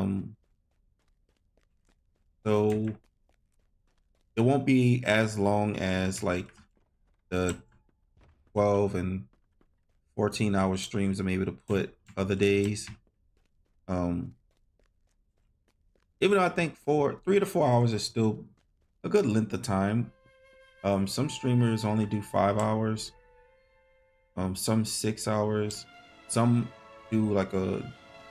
Um, so it won't be as long as like the 12 and 14-hour streams I'm able to put other days. Um, Even though I think 3 to 4 hours is still a good length of time. Some streamers only do 5 hours, some 6 hours, some do like a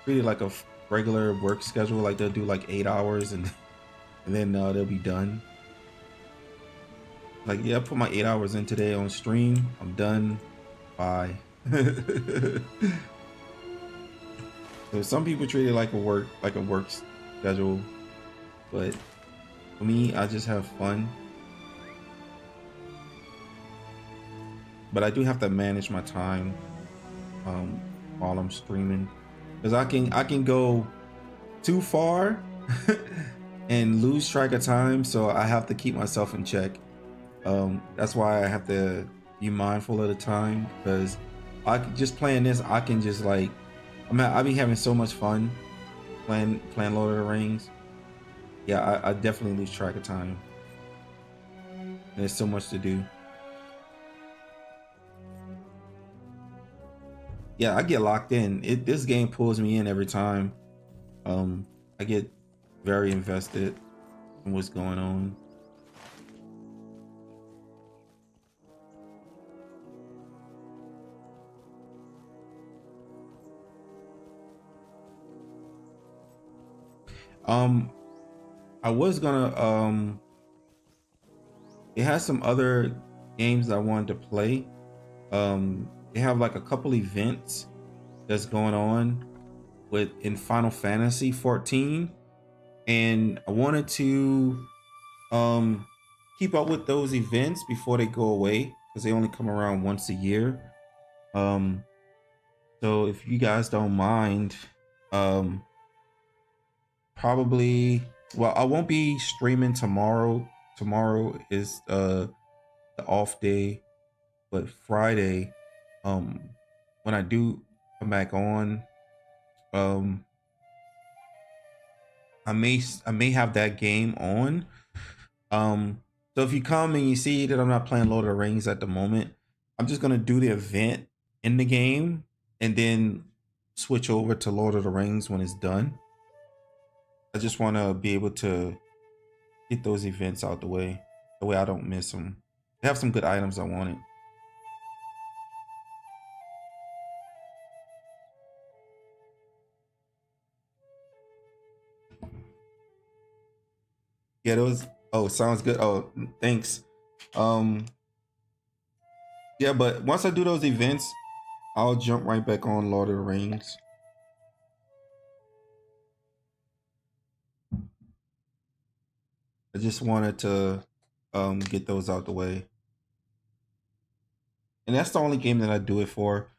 treat it like a regular work schedule, like they'll do like 8 hours and then they'll be done. Like, yeah, I put my 8 hours in today on stream. I'm done. Bye. So some people treat it like a work schedule, but for me, I just have fun. But I do have to manage my time um, while I'm streaming, because I can go too far and lose track of time. So I have to keep myself in check. That's why I have to be mindful of the time, because just playing this, I can just like I be having so much fun playing Lord of the Rings. Yeah, I definitely lose track of time. There's so much to do. Yeah, I get locked in. This game pulls me in every time. I get very invested in what's going on. Um, I was gonna it has some other games I wanted to play. They have like a couple events that's going on in Final Fantasy 14, and I wanted to um keep up with those events before they go away, because they only come around once a year. Um, so if you guys don't mind, um, probably, well, I won't be streaming tomorrow. Tomorrow is the off day, but Friday, um, when I do come back on, um, I may have that game on. So if you come and you see that I'm not playing Lord of the Rings at the moment, I'm just gonna do the event in the game and then switch over to Lord of the Rings when it's done. I just want to be able to get those events out the way I don't miss them. They have some good items I wanted. Yeah, those. Oh, sounds good. Oh, thanks. Um, yeah, but once I do those events, I'll jump right back on Lord of the Rings. I just wanted to get those out the way, and that's the only game that I do it for.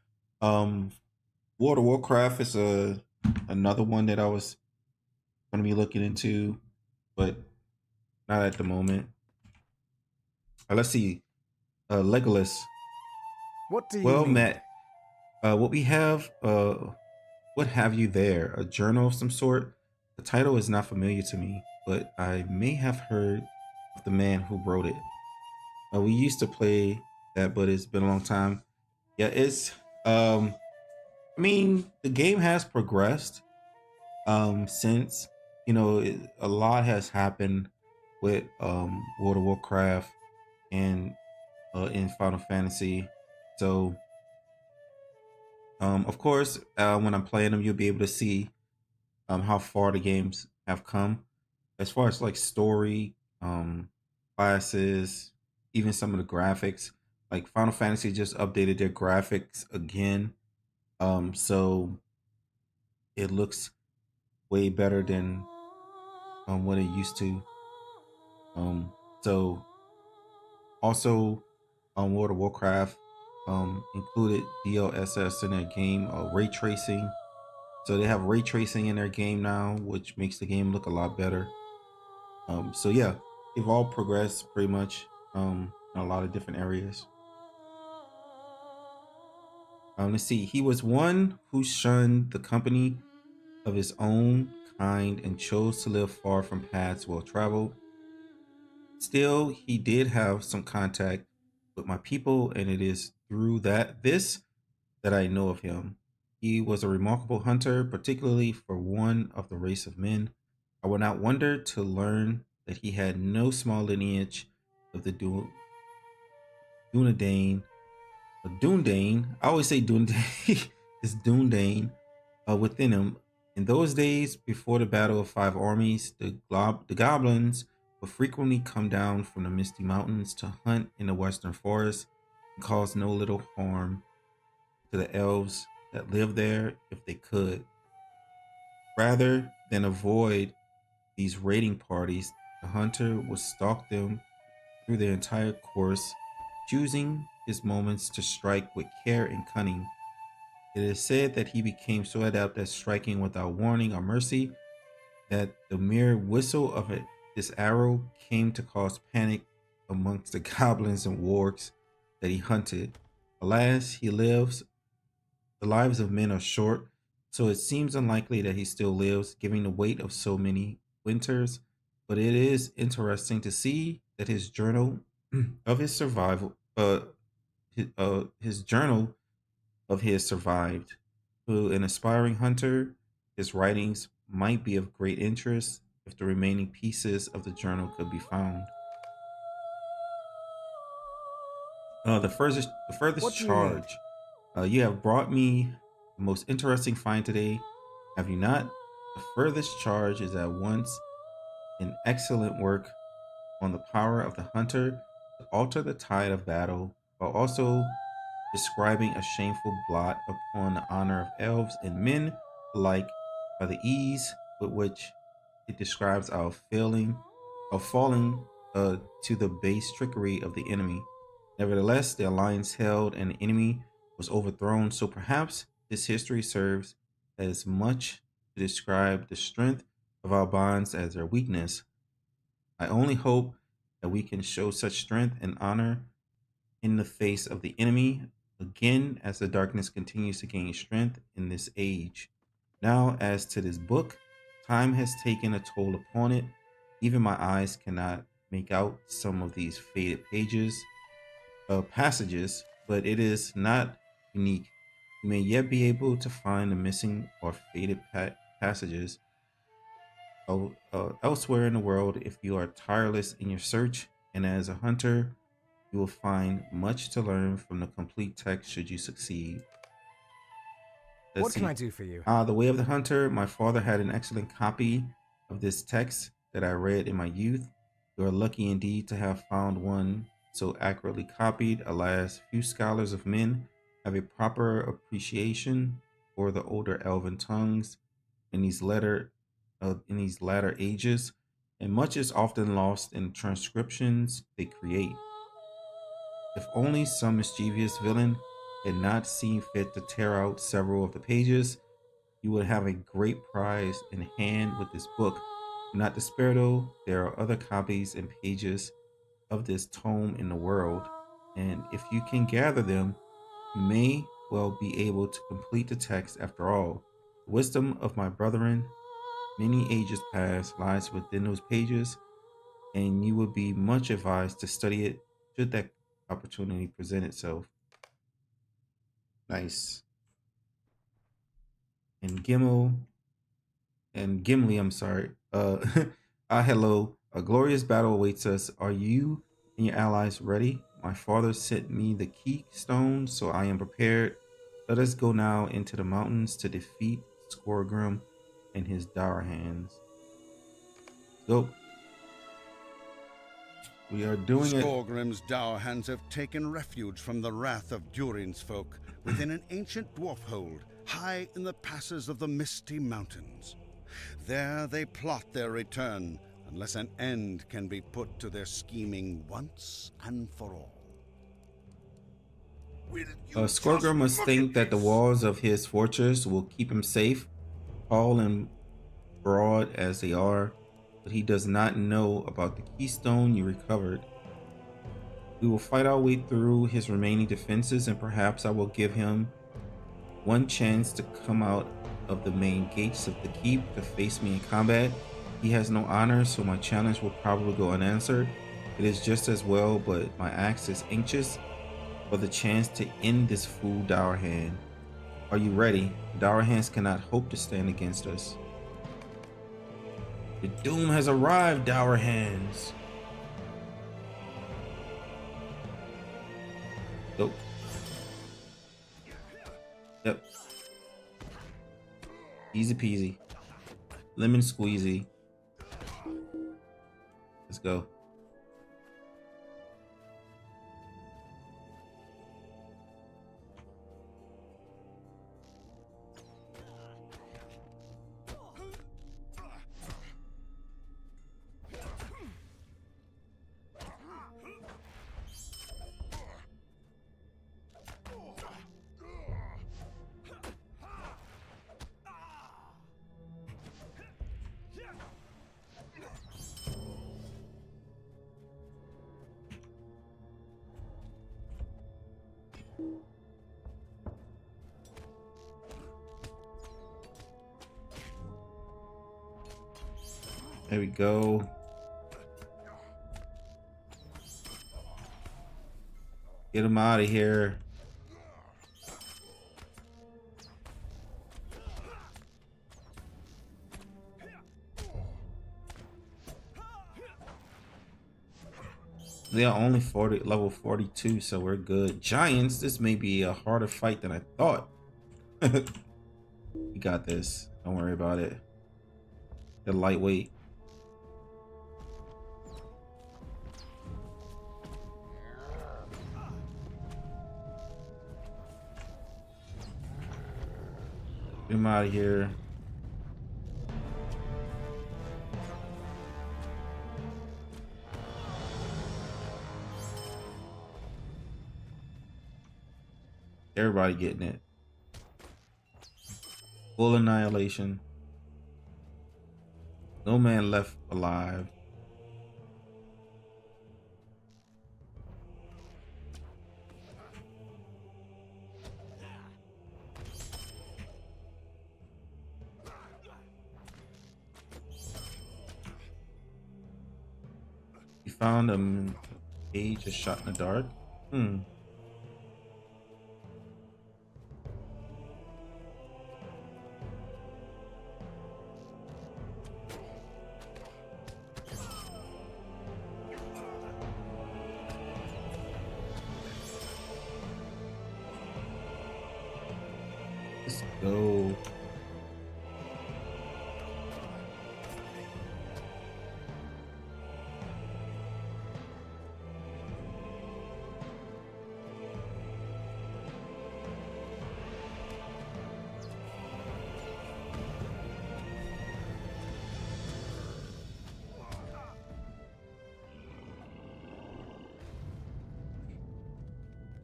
Um, World of Warcraft is another one that I was going to be looking into, but not at the moment. Let's see. Legolas. What do you Well, need? Matt, what we have, what have you there? A journal of some sort? The title is not familiar to me, but I may have heard of the man who wrote it. We used to play that, but it's been a long time. Yeah, um, I mean, the game has progressed, since, a lot has happened with, World of Warcraft and, in Final Fantasy. So, of course, when I'm playing them, you'll be able to see how far the games have come as far as like story, classes, even some of the graphics. Like Final Fantasy just updated their graphics again, so it looks way better than what it used to. So also, World of Warcraft included DLSS in their game, ray tracing. So they have ray tracing in their game now, which makes the game look a lot better. So yeah, they've all progressed pretty much in a lot of different areas. Let's see. He was one who shunned the company of his own kind and chose to live far from paths well traveled. Still, he did have some contact with my people, and it is through that I know of him. He was a remarkable hunter, particularly for one of the race of men. I would not wonder to learn that he had no small lineage of the Dunedain, Dundane. I always say Dundane. It's Dundane within him. In those days, before the Battle of Five Armies, the goblins would frequently come down from the misty mountains to hunt in the western forest and cause no little harm to the elves that lived there if they could. Rather than avoid these raiding parties, the hunter would stalk them through their entire course, choosing his moments to strike with care and cunning. It is said that he became so adept at striking without warning or mercy that the mere whistle of his arrow came to cause panic amongst the goblins and wargs that he hunted. Alas, the lives of men are short, so it seems unlikely that he still lives, given the weight of so many winters. But it is interesting to see that his journal of his survival, his journal of his survived. To an aspiring hunter, his writings might be of great interest if the remaining pieces of the journal could be found. The furthest What do you need? charge. You have brought me the most interesting find today, have you not? The furthest charge is at once an excellent work on the power of the hunter to alter the tide of battle, while also describing a shameful blot upon the honor of elves and men alike by the ease with which it describes our falling to the base trickery of the enemy. Nevertheless, the alliance held and the enemy was overthrown, so perhaps this history serves as much to describe the strength of our bonds as their weakness. I only hope that we can show such strength and honor in the face of the enemy again as the darkness continues to gain strength in this age. Now, as to this book, time has taken a toll upon it. Even my eyes cannot make out some of these faded passages, but it is not unique. You may yet be able to find the missing or faded passages elsewhere in the world if you are tireless in your search, and as a hunter, you will find much to learn from the complete text should you succeed. Let's What can see. I do for you? The Way of the Hunter. My father had an excellent copy of this text that I read in my youth. You are lucky indeed to have found one so accurately copied. Alas, few scholars of men have a proper appreciation for the older elven tongues in these latter ages, and much is often lost in transcriptions they create. If only some mischievous villain had not seen fit to tear out several of the pages, you would have a great prize in hand with this book. Do not despair though, there are other copies and pages of this tome in the world, and if you can gather them, you may well be able to complete the text after all. The wisdom of my brethren, many ages past, lies within those pages, and you would be much advised to study it should that opportunity present itself. Nice. And Gimli, I'm sorry. Hello. A glorious battle awaits us. Are you and your allies ready? My father sent me the keystone, so I am prepared. Let us go now into the mountains to defeat Skorgrim and his dire hands. So we are doing it. Skorgrim's dour hands have taken refuge from the wrath of Durin's folk within an ancient dwarf hold high in the passes of the Misty Mountains. There they plot their return, unless an end can be put to their scheming once and for all. Skorgrim must think that the walls of his fortress will keep him safe, tall and broad as they are, but he does not know about the keystone you recovered. We will fight our way through his remaining defenses, and perhaps I will give him one chance to come out of the main gates of the keep to face me in combat. He has no honor, so my challenge will probably go unanswered. It is just as well, but my axe is anxious for the chance to end this fool Dour Hand. Are you ready? Dour Hands cannot hope to stand against us. The doom has arrived, Dour Hands. Nope. Yep. Easy peasy. Lemon squeezy. Let's go. There we go. Get him out of here. They are only level 42, so we're good. Giants, this may be a harder fight than I thought. We got this. Don't worry about it. They're lightweight. Get him out of here. Everybody getting it. Full annihilation. No man left alive. You found a cage, a shot in the dark. Let's go.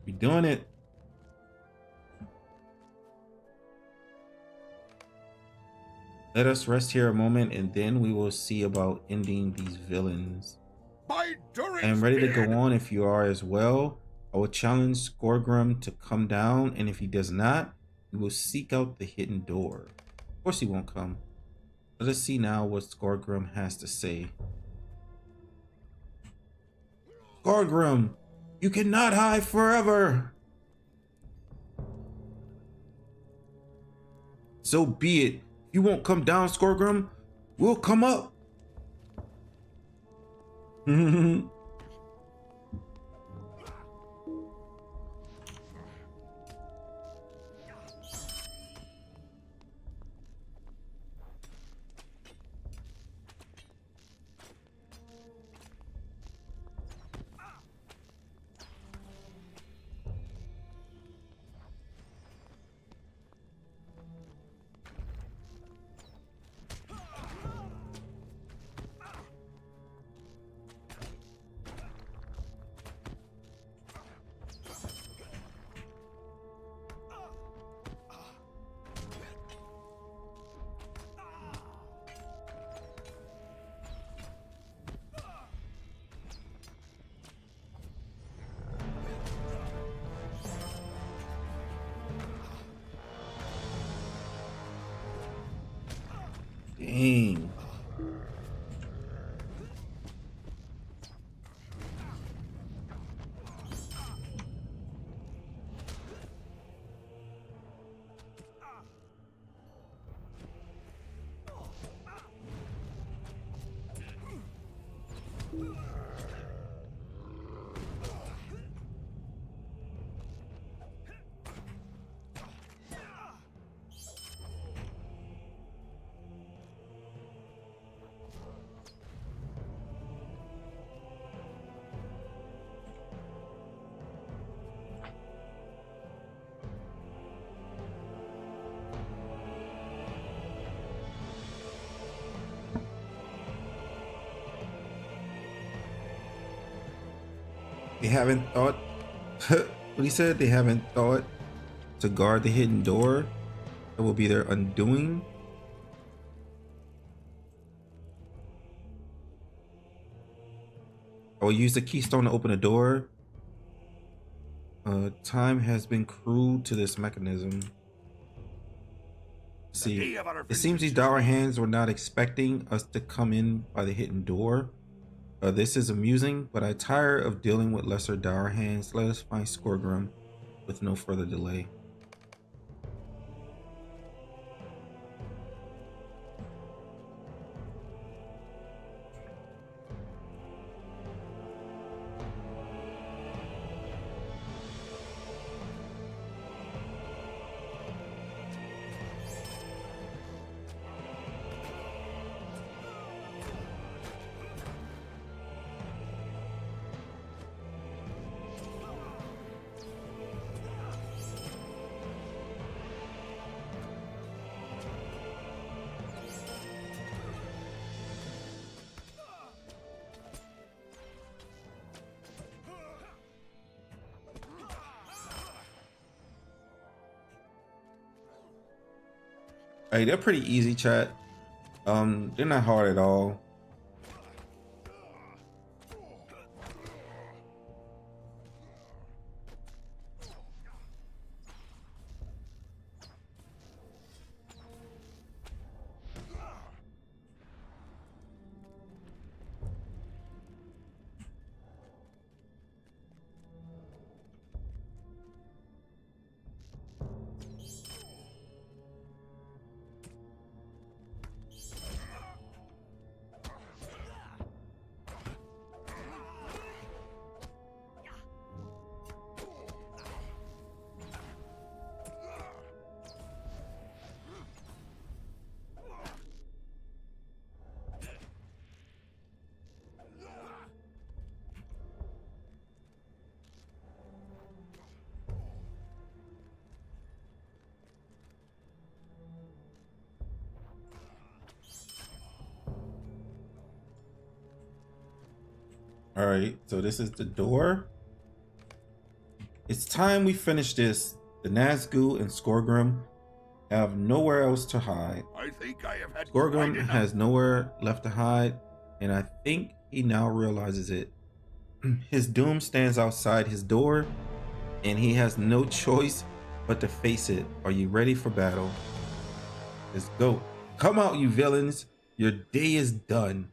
We doing it. Let us rest here a moment, and then we will see about ending these villains. By I am ready to go on if you are as well. I will challenge Skorgrim to come down, and if he does not, we will seek out the hidden door. Of course he won't come. Let us see now what Skorgrim has to say. Skorgrim, you cannot hide forever. So be it. If you won't come down, Skorgrim, we'll come up. They haven't thought. What he said, they haven't thought to guard the hidden door. That will be their undoing. I will use the keystone to open the door. Time has been cruel to this mechanism. See, it seems these dour hands were not expecting us to come in by the hidden door. This is amusing, but I tire of dealing with lesser dour hands. Let us find Skorgrim with no further delay. Hey, they're pretty easy, chat. They're not hard at all. All right, so this is the door. It's time we finish this. The Nazgul and Skorgrim have nowhere else to hide. I think I have had Skorgrim quite enough. has nowhere left to hide, and I think he now realizes it. His doom stands outside his door, and he has no choice but to face it. Are you ready for battle? Let's go. Come out, you villains. Your day is done.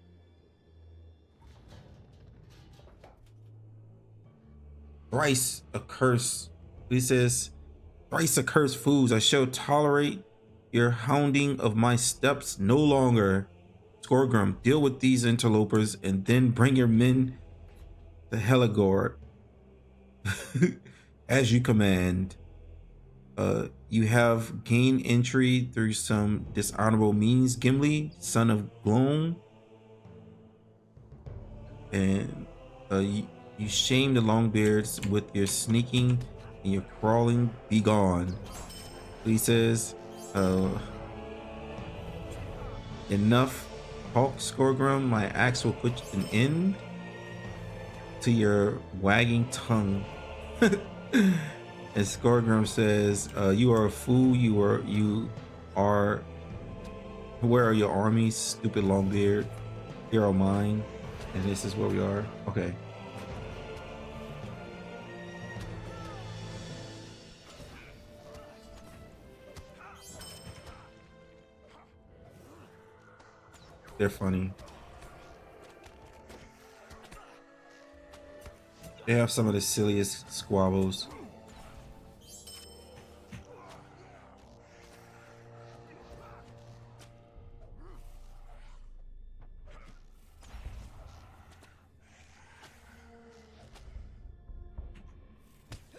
Thrice accursed. He says, thrice accursed fools, I shall tolerate your hounding of my steps no longer. Skorgrim, deal with these interlopers and then bring your men to Helligord as you command. You have gained entry through some dishonorable means, Gimli, son of Gloam, and you shame the Longbeards with your sneaking and your crawling. Be gone. He says, enough talk, Skorgrim. My axe will put an end to your wagging tongue. And Skorgrim says, you are a fool. You are. Where are your armies, stupid Longbeard? Here are mine. And this is where we are. Okay. They're funny. They have some of the silliest squabbles.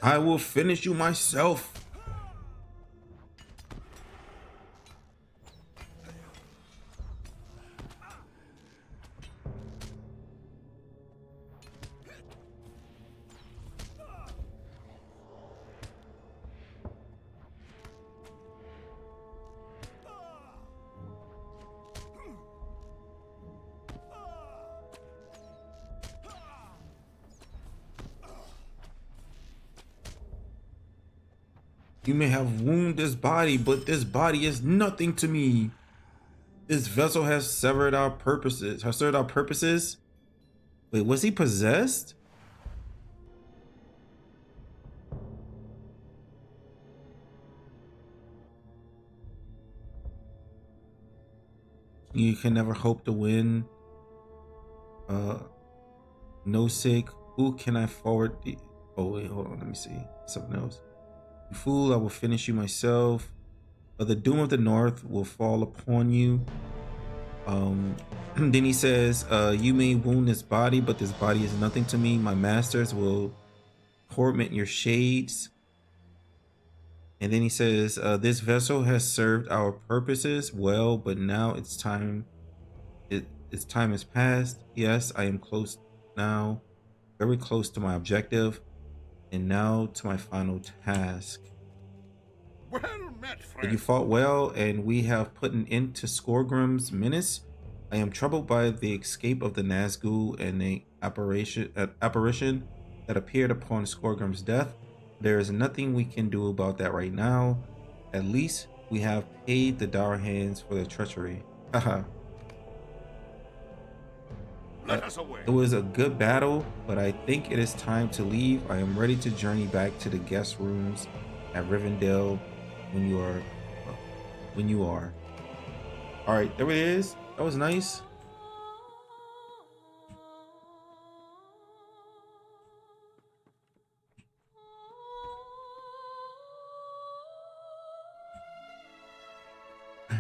I will finish you myself. You may have wounded this body, but this body is nothing to me. This vessel has severed our purposes. Has served our purposes. Wait, was he possessed? You can never hope to win. No sick. Who can I forward the? Oh wait, hold on. Let me see something else. You fool! I will finish you myself. The doom of the north will fall upon you. Then he says, you may wound this body, but this body is nothing to me. My masters will torment your shades. And then he says, this vessel has served our purposes well, but now its time has passed. Yes, I am close now, very close to my objective, and now to my final task. Well met, friend. But you fought well, and we have put an end to Skorgrim's menace. I am troubled by the escape of the Nazgul and the apparition that appeared upon Skorgrim's death. There is nothing we can do about that right now. At least we have paid the Darhans for their treachery. Haha. Let us away. It was a good battle, but I think it is time to leave. I am ready to journey back to the guest rooms at Rivendell when you are. All right, there it is. That was nice.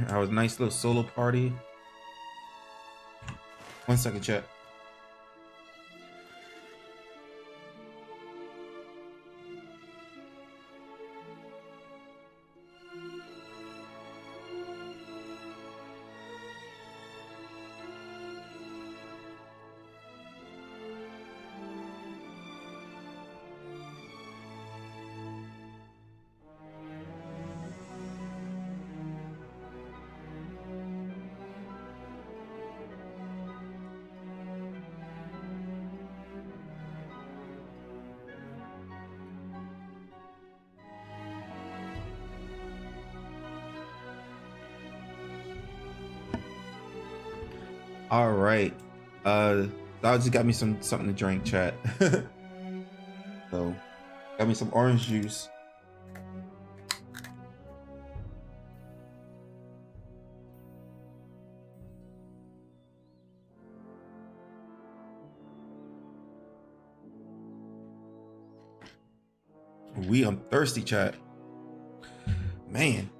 That was a nice little solo party. 1 second, chat. All right. That just got me something to drink, chat. So, got me some orange juice. I'm thirsty, chat. Man.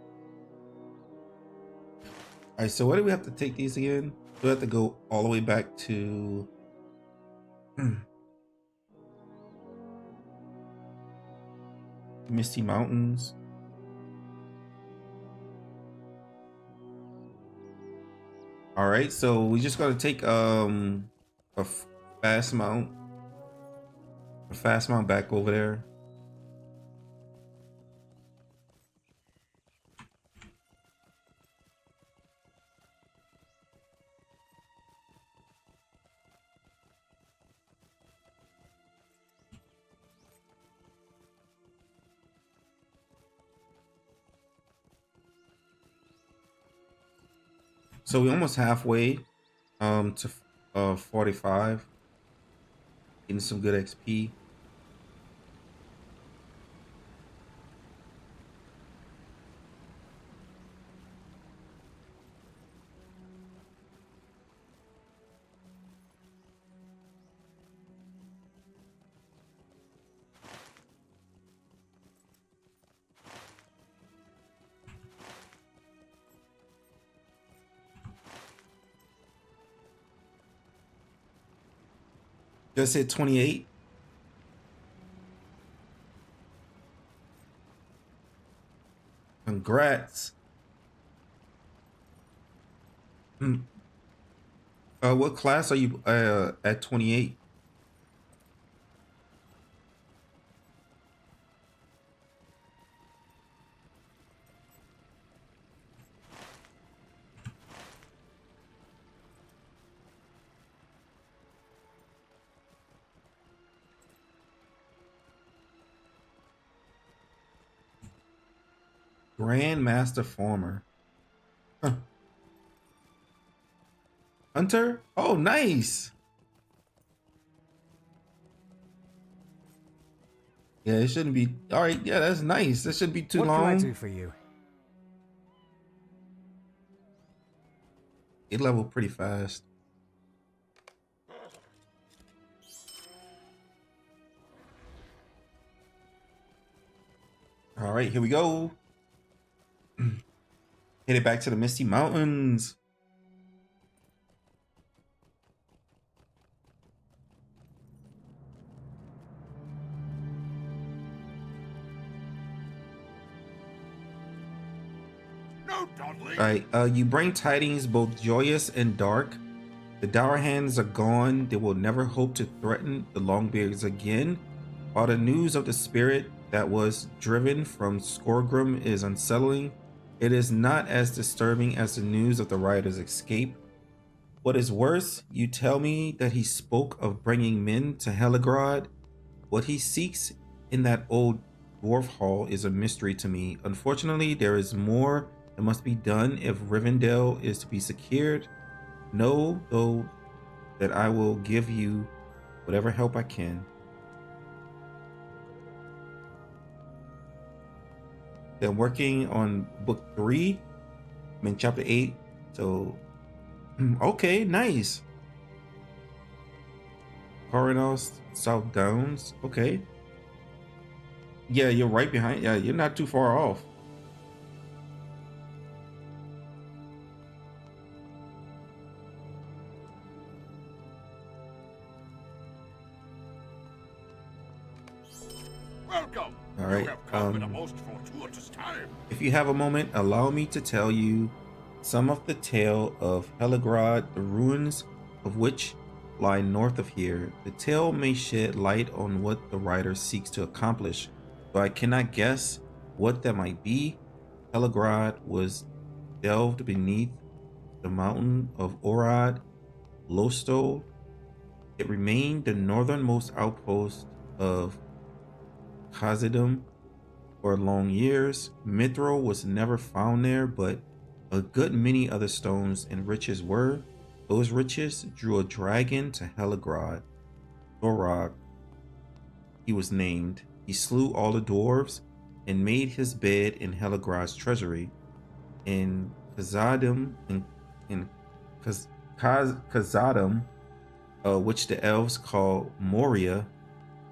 All right, so where do we have to take these again? We have to go all the way back to Misty Mountains. All right, so we just gotta take a fast mount back over there. So we're almost halfway to 45, getting some good XP. Just hit 28. Congrats. What class are you at 28? Grandmaster Farmer. Huh. Hunter? Oh, nice. Yeah, it shouldn't be. All right, yeah, that's nice. That shouldn't be too What can I long. do for you? It leveled pretty fast. All right, here we go. Headed back to the Misty Mountains. No dawdling. All right, you bring tidings both joyous and dark. The Dour Hands are gone. They will never hope to threaten the Longbeards again. While the news of the spirit that was driven from Skorgrim is unsettling, it is not as disturbing as the news of the rider's escape. What is worse, you tell me that he spoke of bringing men to Heligrod. What he seeks in that old dwarf hall is a mystery to me. Unfortunately, there is more that must be done if Rivendell is to be secured. Know, though, that I will give you whatever help I can. They're working on book 3. I'm in chapter 8. So, okay, nice. Coronos, South Downs. Okay. Yeah, you're right behind. Yeah, you're not too far off. Welcome. All right. You have come at a most fortuitous time. If you have a moment, allow me to tell you some of the tale of Heligrod, the ruins of which lie north of here. The tale may shed light on what the writer seeks to accomplish, though I cannot guess what that might be. Heligrod was delved beneath the mountain of Orad, Lostol. It remained the northernmost outpost of Khazidum for long years. Mithril was never found there, but a good many other stones and riches were. Those riches drew a dragon to Heligrod. Thorog, he was named. He slew all the dwarves and made his bed in Heligrod's treasury. In Khazadum, Khazadum, which the elves call Moria,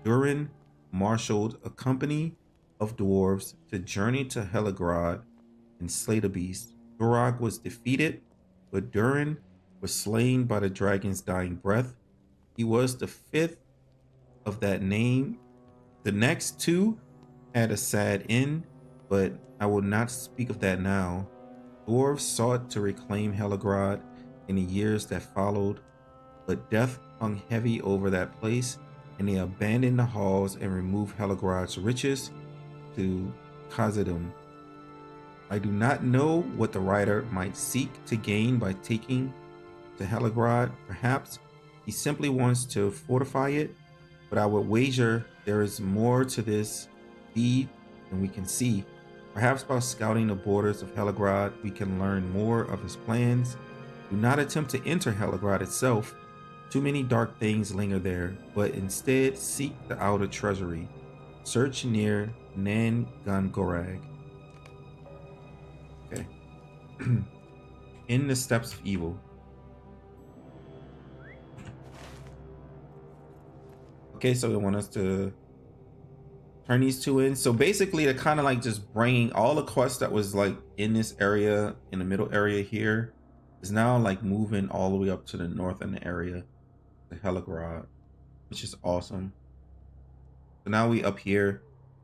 Durin marshaled a company of dwarves to journey to Heligrod and slay the beast. Thorog was defeated, but Durin was slain by the dragon's dying breath. He was the 5th of that name. The next 2 had a sad end, but I will not speak of that now. Dwarves sought to reclaim Heligrod in the years that followed, but death hung heavy over that place, and they abandoned the halls and removed Heligrod's riches to Khazidum. I do not know what the writer might seek to gain by taking to Heligrod. Perhaps he simply wants to fortify it, but I would wager there is more to this deed than we can see. Perhaps by scouting the borders of Heligrod, we can learn more of his plans. Do not attempt to enter Heligrod itself. Too many dark things linger there, but instead seek the outer treasury. Search near Nan Gangorag. Okay. In the steps of evil. Okay, so they want us to turn these 2 in. So basically, they're kind of like just bringing all the quests that was like in this area, in the middle area here, is now like moving all the way up to the northern area, to Heligrod, which is awesome. So now we up here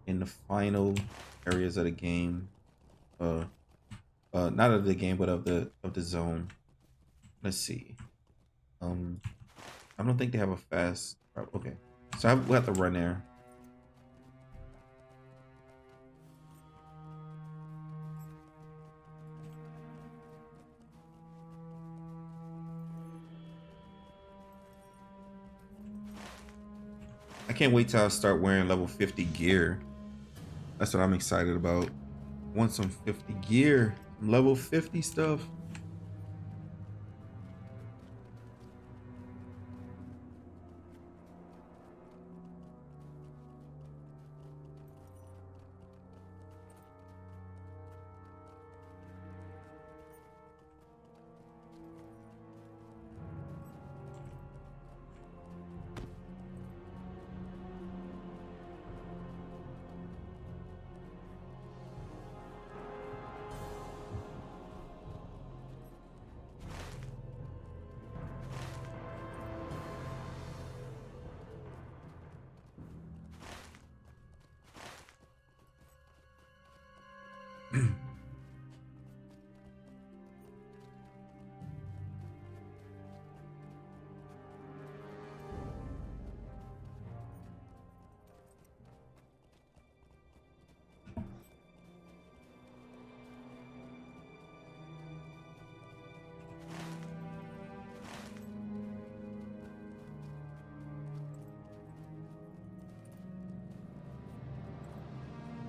in the final areas of the game. uh not of the game, but of the zone. Let's see. Um, I don't think they have a fast. Okay, so we have to run there. I can't wait till I start wearing level 50 gear. That's what I'm excited about. I want some 50 gear, some level 50 stuff.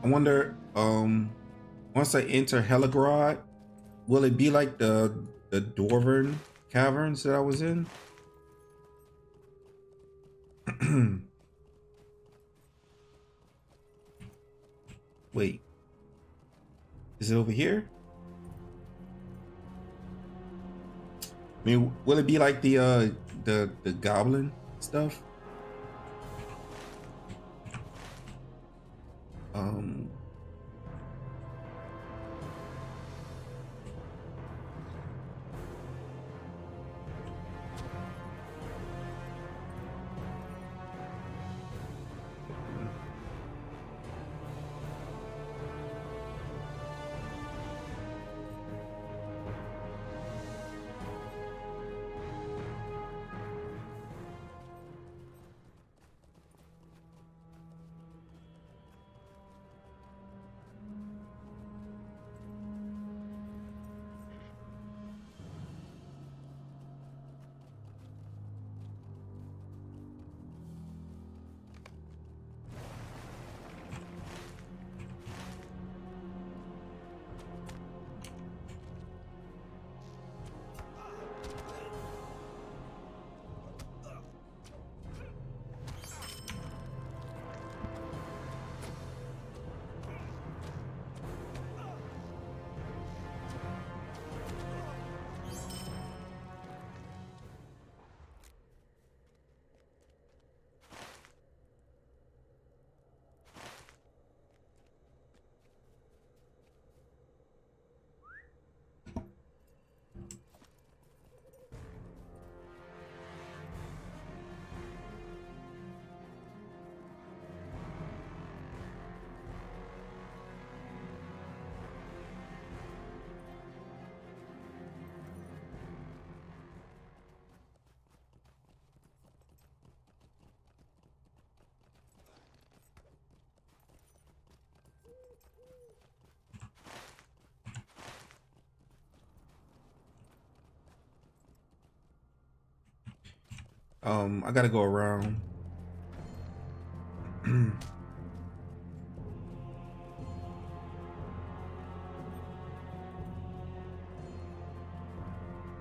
I wonder, once I enter Helagrod, will it be like the Dwarven caverns that I was in? Wait, is it over here? I mean, will it be like the goblin stuff? Um, I gotta go around.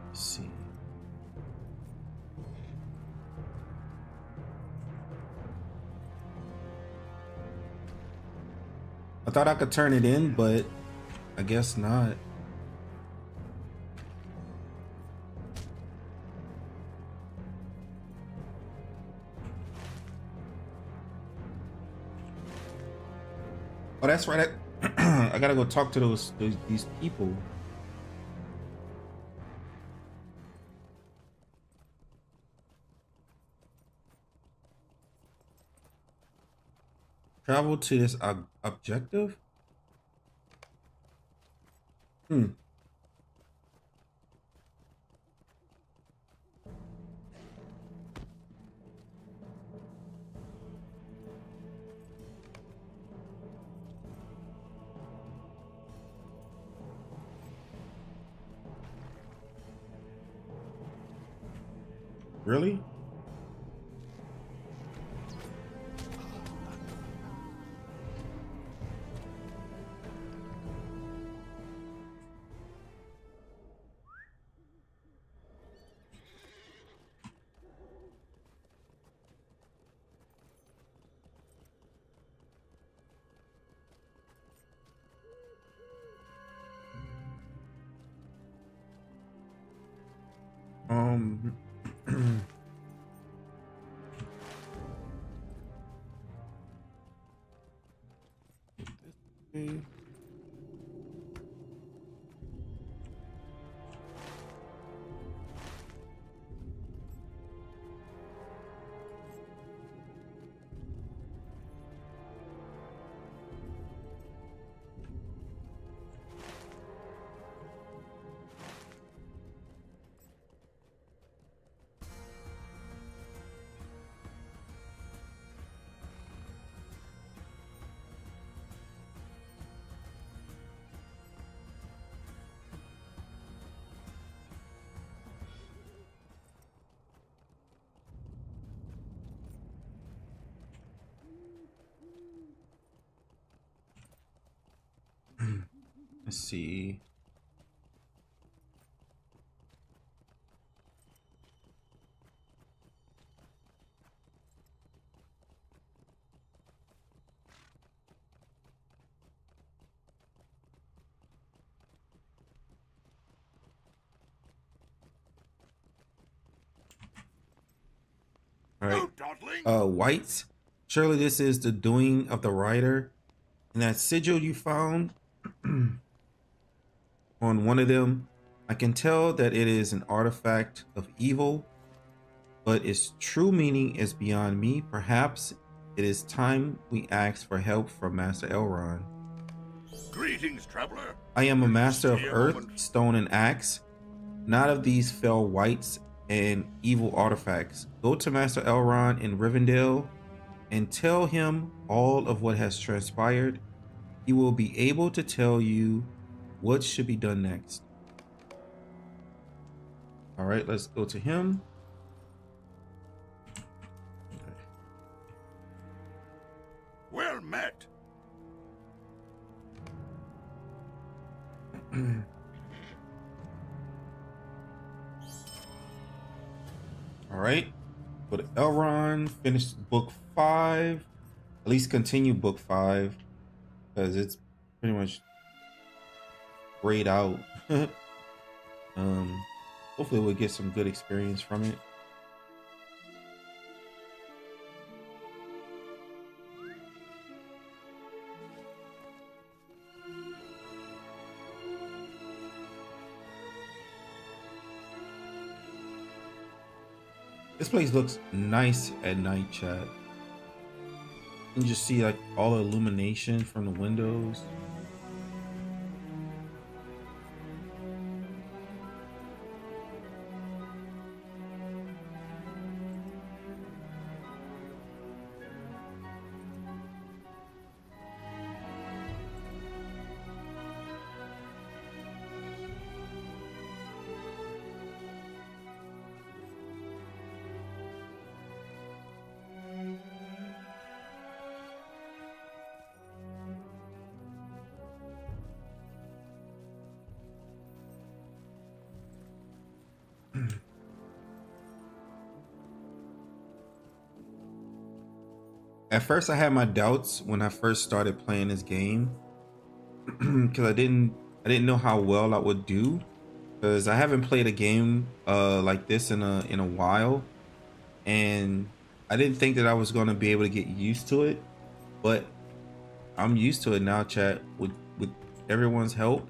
Let's see. I thought I could turn it in, but I guess not. Oh, that's right. I gotta go talk to these people. Travel to this objective. Hmm. Really? Um. Okay. Let's see. All right. Whites. Surely this is the doing of the writer. And that sigil you found on one of them, I can tell that it is an artifact of evil, but its true meaning is beyond me. Perhaps it is time we ask for help from Master Elrond. Greetings, traveler. I am a master of Stay a earth, moment. stone, and axe, not of these fell whites and evil artifacts. Go to Master Elrond in Rivendell and tell him all of what has transpired. He will be able to tell you what should be done next. All right, let's go to him. Well met. All right, go to Elrond, finish book 5, at least continue book 5 because it's pretty much grayed out. Hopefully we'll get some good experience from it. This place looks nice at night, chat. You can just see like all the illumination from the windows. At first I had my doubts when I first started playing this game because I didn't know how well I would do because I haven't played a game like this in a while, and I didn't think that I was going to be able to get used to it, but I'm used to it now, chat. With everyone's help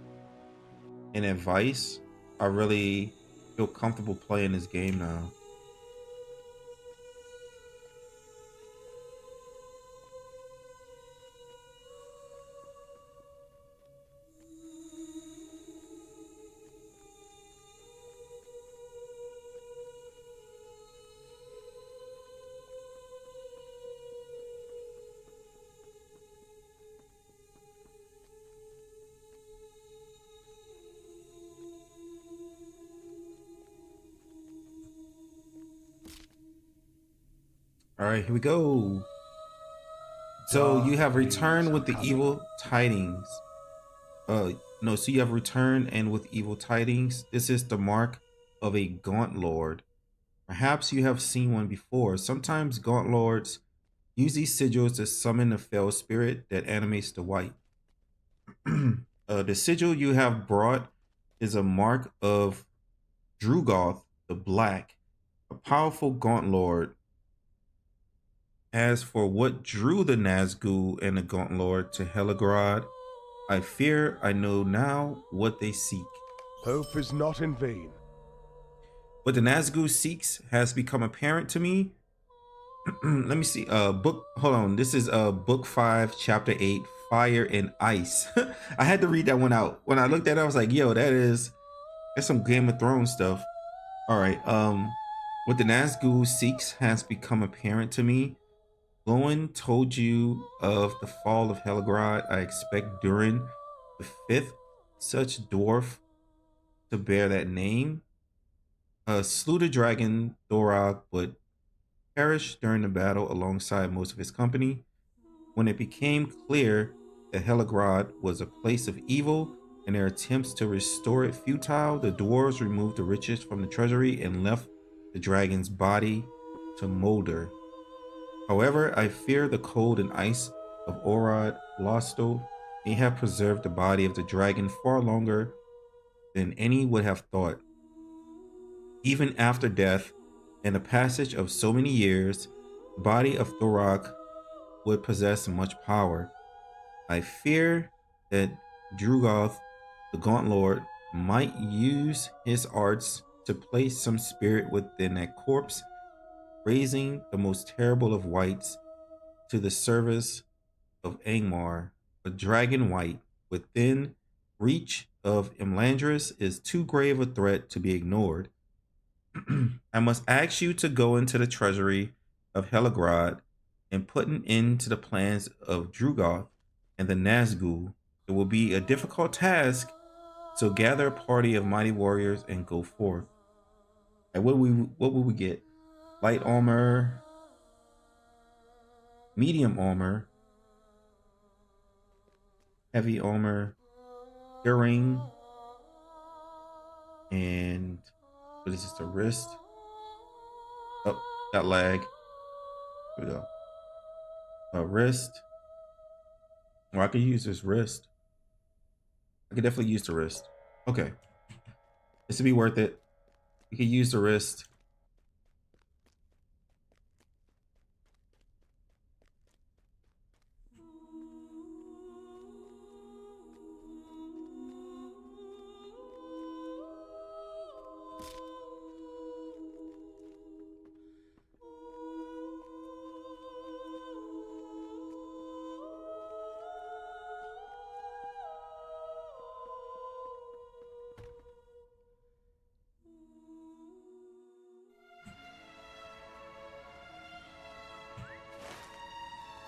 and advice, I really feel comfortable playing this game now. All right, here we go. So you have returned with the evil tidings. No, so you have returned and with evil tidings. This is the mark of a Gaunt Lord. Perhaps you have seen one before. Sometimes Gaunt Lords use these sigils to summon a fell spirit that animates the white. The sigil you have brought is a mark of Drugoth the Black, a powerful Gaunt Lord. As for what drew the Nazgul and the Gaunt Lord to Helagrad, I fear I know now what they seek. Hope is not in vain. What the Nazgul seeks has become apparent to me. Let me see. Hold on. This is book 5, chapter 8, Fire and Ice. I had to read that one out. When I looked at it, I was like, yo, that's some Game of Thrones stuff. All right. What the Nazgul seeks has become apparent to me. Lowen told you of the fall of Helagrad. I expect Durin, the 5th such dwarf to bear that name, slew the dragon Thorog, but perished during the battle alongside most of his company. When it became clear that Helagrad was a place of evil and their attempts to restore it futile, the dwarves removed the riches from the treasury and left the dragon's body to molder. However, I fear the cold and ice of Orad Losto may have preserved the body of the dragon far longer than any would have thought. Even after death and the passage of so many years, the body of Thorog would possess much power. I fear that Drugoth, the Gaunt Lord, might use his arts to place some spirit within that corpse, raising the most terrible of whites to the service of Angmar. A dragon white within reach of Imlandris is too grave a threat to be ignored. I must ask you to go into the treasury of Helagrad and put an end to the plans of Drugoth and the Nazgul. It will be a difficult task, so gather a party of mighty warriors and go forth. And what will we get? Light armor, medium armor, heavy armor, earring, and what is this? The wrist. Oh, got lag. Here we go. A wrist. Well, I could use this wrist. I could definitely use the wrist. Okay. This would be worth it. We could use the wrist.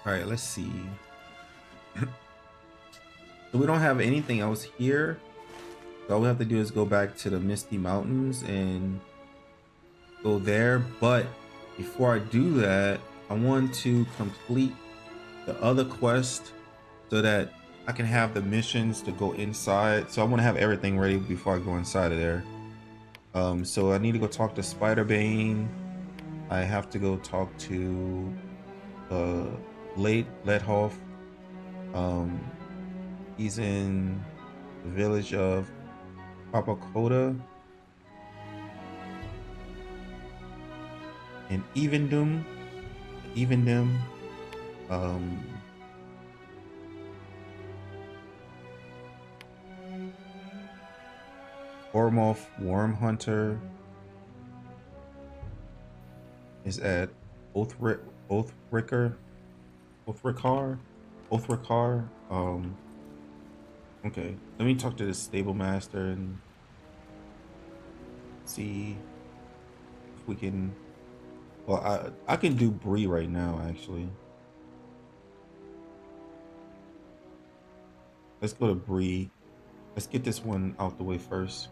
All right, let's see. So we don't have anything else here. So all we have to do is go back to the Misty Mountains and go there. But before I do that, I want to complete the other quest so that I can have the missions to go inside. So I want to have everything ready before I go inside of there. So I need to go talk to Spider-Bane. I have to go talk to Ledhoff. He's in the village of Papakota and Evendum. Ormoth Worm Hunter is at Othricar. Okay, let me talk to the stable master and see if we can. Well, I can do Bree right now, actually. Let's go to Bree. Let's get this one out the way first.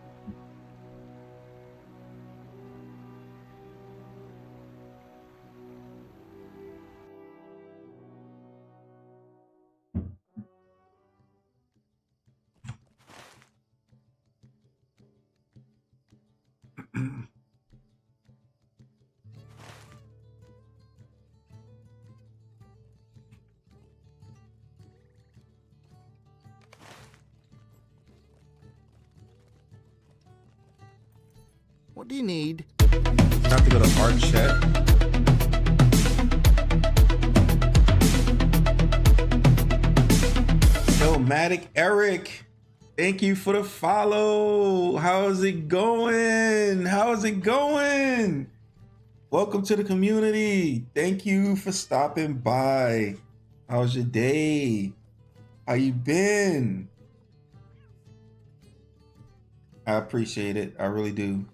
What do you need? Have to go to art chat. Illmatic Eric, thank you for the follow. How's it going? How's it going? Welcome to the community. Thank you for stopping by. How's your day? How you been? I appreciate it. I really do.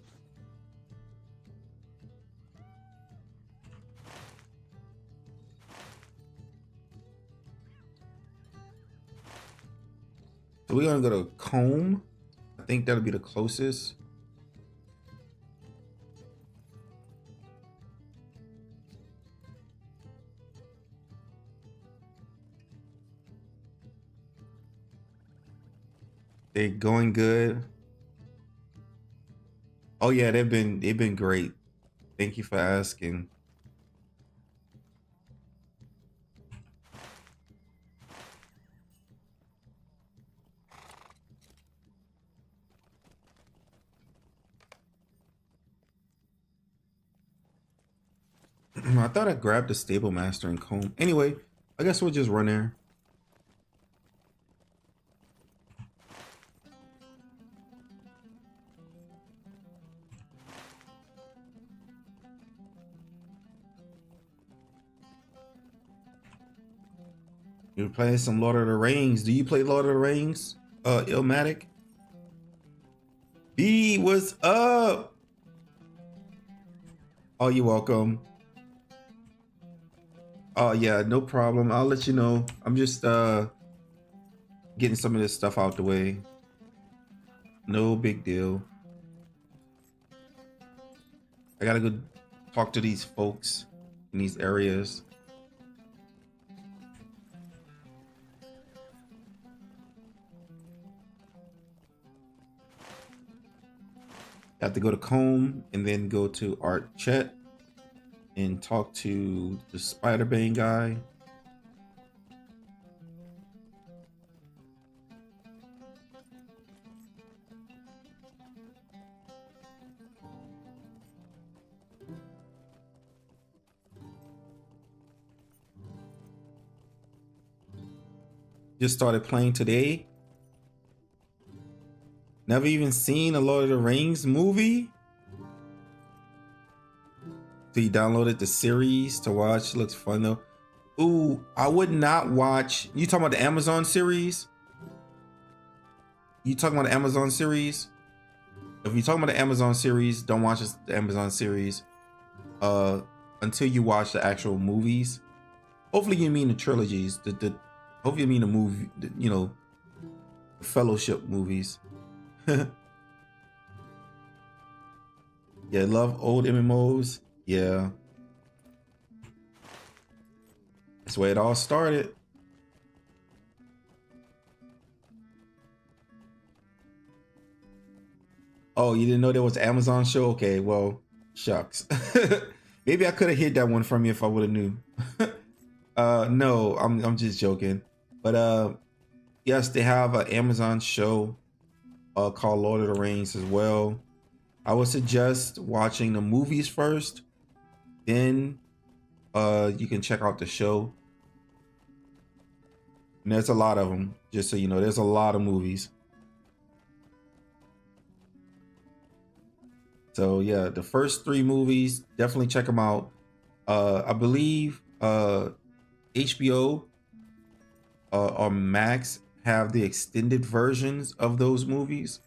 So we're gonna go to Comb. I think that'll be the closest. They're going good. Oh yeah, they've been great. Thank you for asking. I thought I grabbed the Stable Master and Comb. Anyway, I guess we'll just run there. You're playing some Lord of the Rings. Do you play Lord of the Rings? Illmatic? B, what's up? Oh, you're welcome. Oh yeah, no problem. I'll let you know. I'm just getting some of this stuff out the way. No big deal. I gotta go talk to these folks in these areas. Have to go to Comb and then go to Art Chat and talk to the Spider-Bane guy. Just started playing today. Never even seen a Lord of the Rings movie. So you downloaded the series to watch. Looks fun though. Ooh, I would not watch. You talking about the Amazon series? You talking about the Amazon series? If you're talking about the Amazon series, don't watch the Amazon series until you watch the actual movies. Hopefully you mean the trilogies. Hopefully you mean the movie, you know, Fellowship movies. Yeah, love old MMOs. Yeah, that's where it all started. Oh, you didn't know there was an Amazon show? Okay, well, shucks. Maybe I could have hid that one from you if I would have knew. No, I'm just joking. But yes, they have an Amazon show called Lord of the Rings as well. I would suggest watching the movies first, then you can check out the show. And there's a lot of them, just so you know. There's a lot of movies. So yeah, the first 3 movies, definitely check them out. I believe HBO or Max have the extended versions of those movies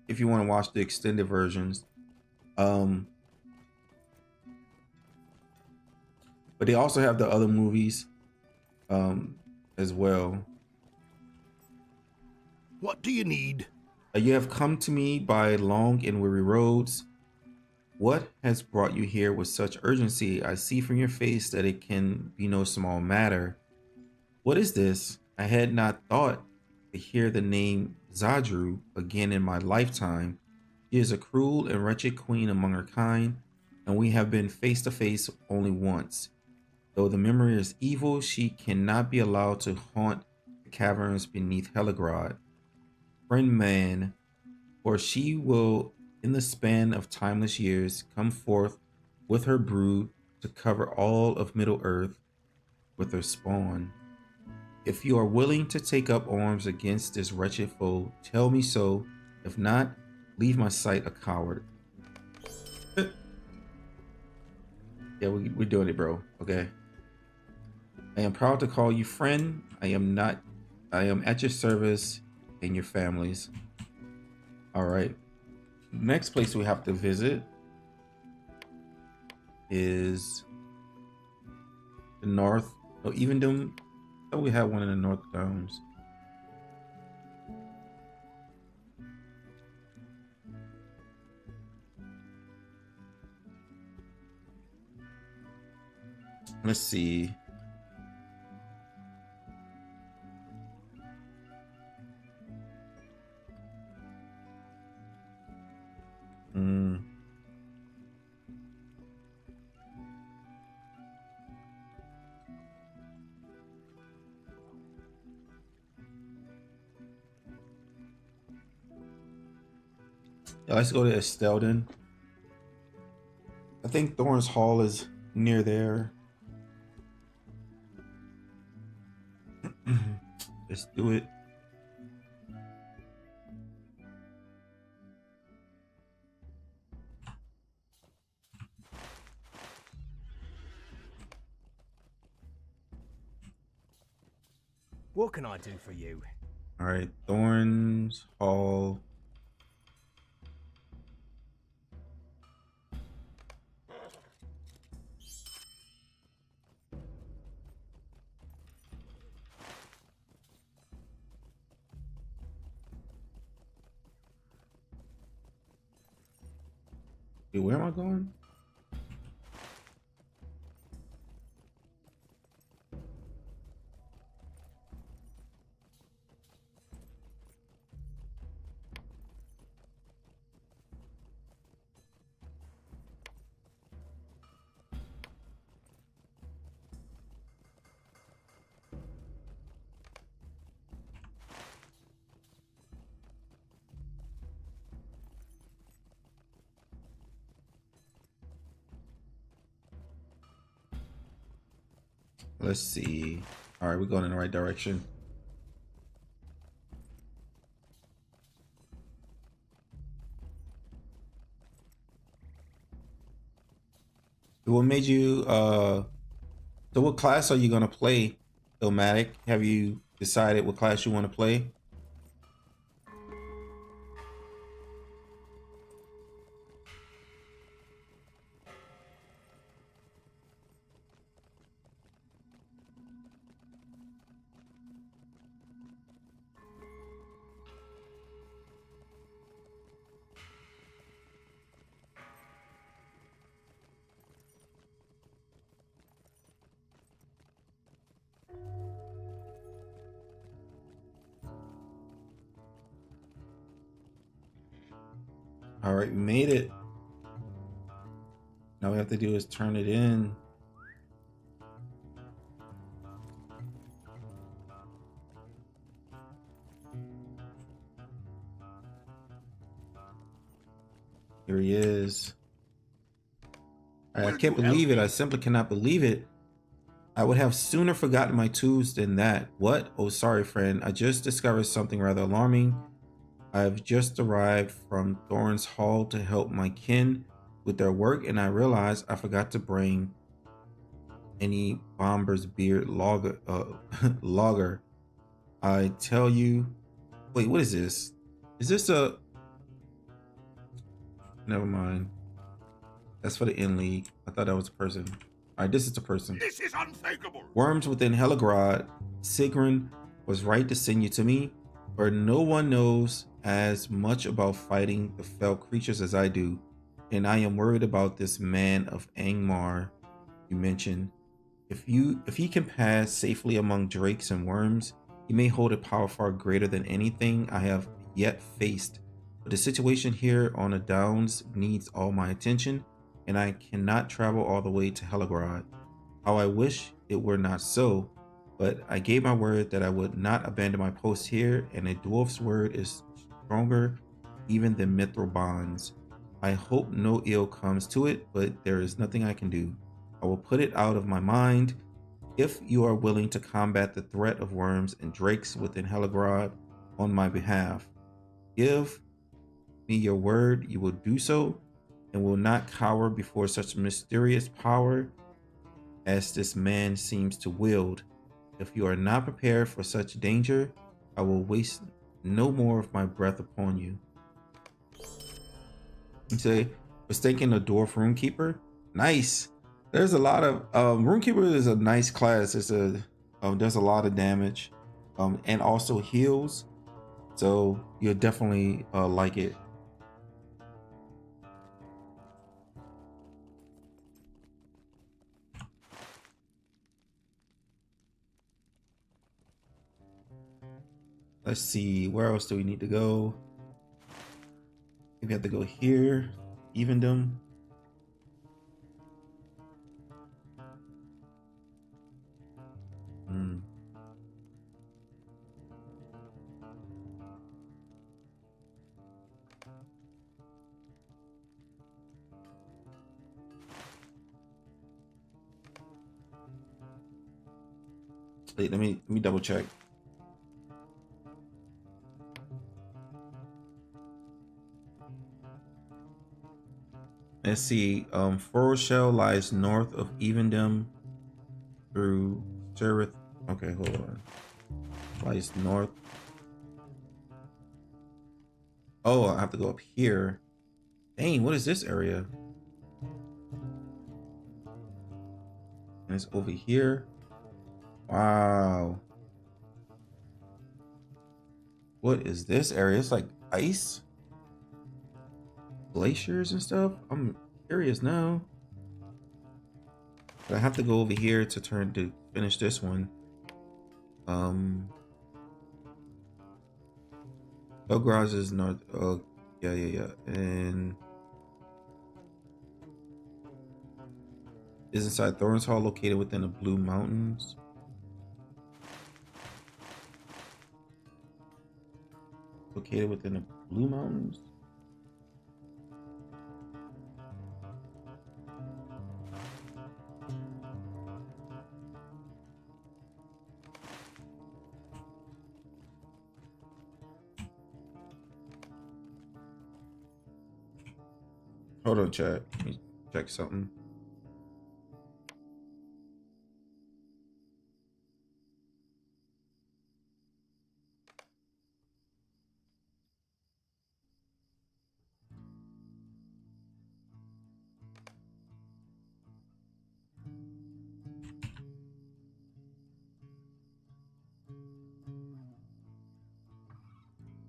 if you want to watch the extended versions. But they also have the other movies as well. What do you need? You have come to me by long and weary roads. What has brought you here with such urgency? I see from your face that it can be no small matter. What is this? I had not thought to hear the name Zadru again in my lifetime. She is a cruel and wretched queen among her kind, and we have been face to face only once. Though the memory is evil, she cannot be allowed to haunt the caverns beneath Heligrod. Friend man, for she will in the span of timeless years, come forth with her brood to cover all of Middle Earth with her spawn. If you are willing to take up arms against this wretched foe, tell me so. If not, leave my sight a coward. Yeah, we're doing it, bro. Okay. I am proud to call you friend. I am at your service and your families. All right. Next place we have to visit is the North. Oh, even them. Oh, we have one in the North Downs. Let's see. Yeah, let's go to Estelden. I think Thorn's Hall is near there. Let's do it. What can I do for you? All right, Thorn's Hall. Wait, where am I going? Let's see. All right, we're going in the right direction. What made you so what class are you gonna play, Ilmatic? Have you decided what class you want to play? All right, we made it. Now we have to do is turn it in. Here he is. All right, I can't believe it. I simply cannot believe it. I would have sooner forgotten my tools than that. What? Oh, sorry, friend. I just discovered something rather alarming. I've just arrived from Thorn's Hall to help my kin with their work, and I realized I forgot to bring any Bomber's Beard logger. Logger. I tell you. Wait, what is this? Is this a? Never mind. That's for the Inn League. I thought that was a person. All right, this is the person. This is unthinkable. Worms within Helagrod. Sigrun was right to send you to me, for no one knows as much about fighting the fell creatures as I do, and I am worried about this man of Angmar you mentioned. If he can pass safely among drakes and worms, he may hold a power far greater than anything I have yet faced. But the situation here on the Downs needs all my attention, and I cannot travel all the way to Helagrod. How I wish it were not so, but I gave my word that I would not abandon my post here, and a dwarf's word is stronger even than mithril bonds. I hope no ill comes to it, but there is nothing I can do. I will put it out of my mind. If you are willing to combat the threat of worms and drakes within Helagrod on my behalf, give me your word you will do so and will not cower before such mysterious power as this man seems to wield. If you are not prepared for such danger, I will waste no more of my breath upon you. You say, mistaken a dwarf runekeeper? Nice. There's a lot of runekeeper is a nice class. It's a does a lot of damage, and also heals. So you'll definitely like it. Let's see, where else do we need to go? We have to go here, Evendom. Wait, let me double check. Let's see. Foroshell lies north of Evendom through Sereth. Okay, hold on. Lies north. Oh, I have to go up here. Dang, what is this area? And it's over here. Wow. What is this area? It's like ice? Glaciers and stuff? I'm curious now. But I have to go over here to finish this one. Belgraz is north. Oh, yeah. And is inside Thorns Hall, located within the Blue Mountains. Located within the Blue Mountains. Hold on, chat. Let me check something.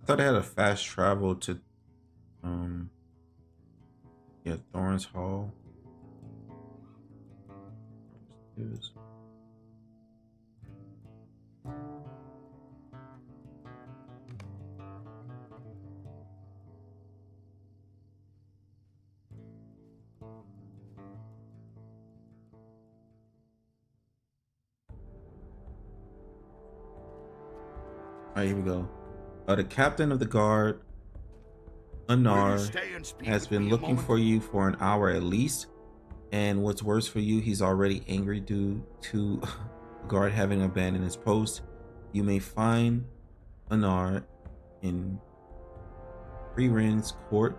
I thought I had a fast travel to yeah, Thorns Hall. Alright, here we go. The captain of the guard, Will you Anar, stay and speak has with been me a looking moment? for you for an hour at least. And what's worse for you, he's already angry due to the guard having abandoned his post. You may find Anar in Freeren's court.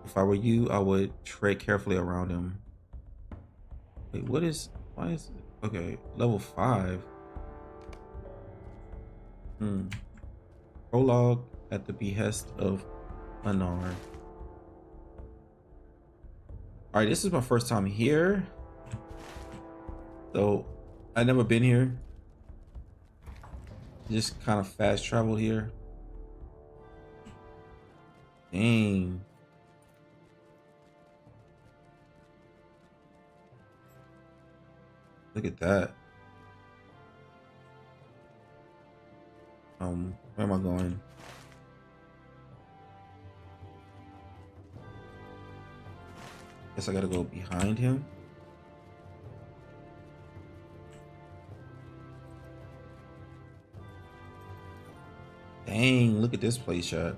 If I were you, I would tread carefully around him. Wait, why is it? Okay, level 5. Prologue at the behest of Anar. All right, this is my first time here, so I've never been here. Just kind of fast travel here. Dang. Look at that. Where am I going? Guess I gotta go behind him. Dang, look at this place, chat.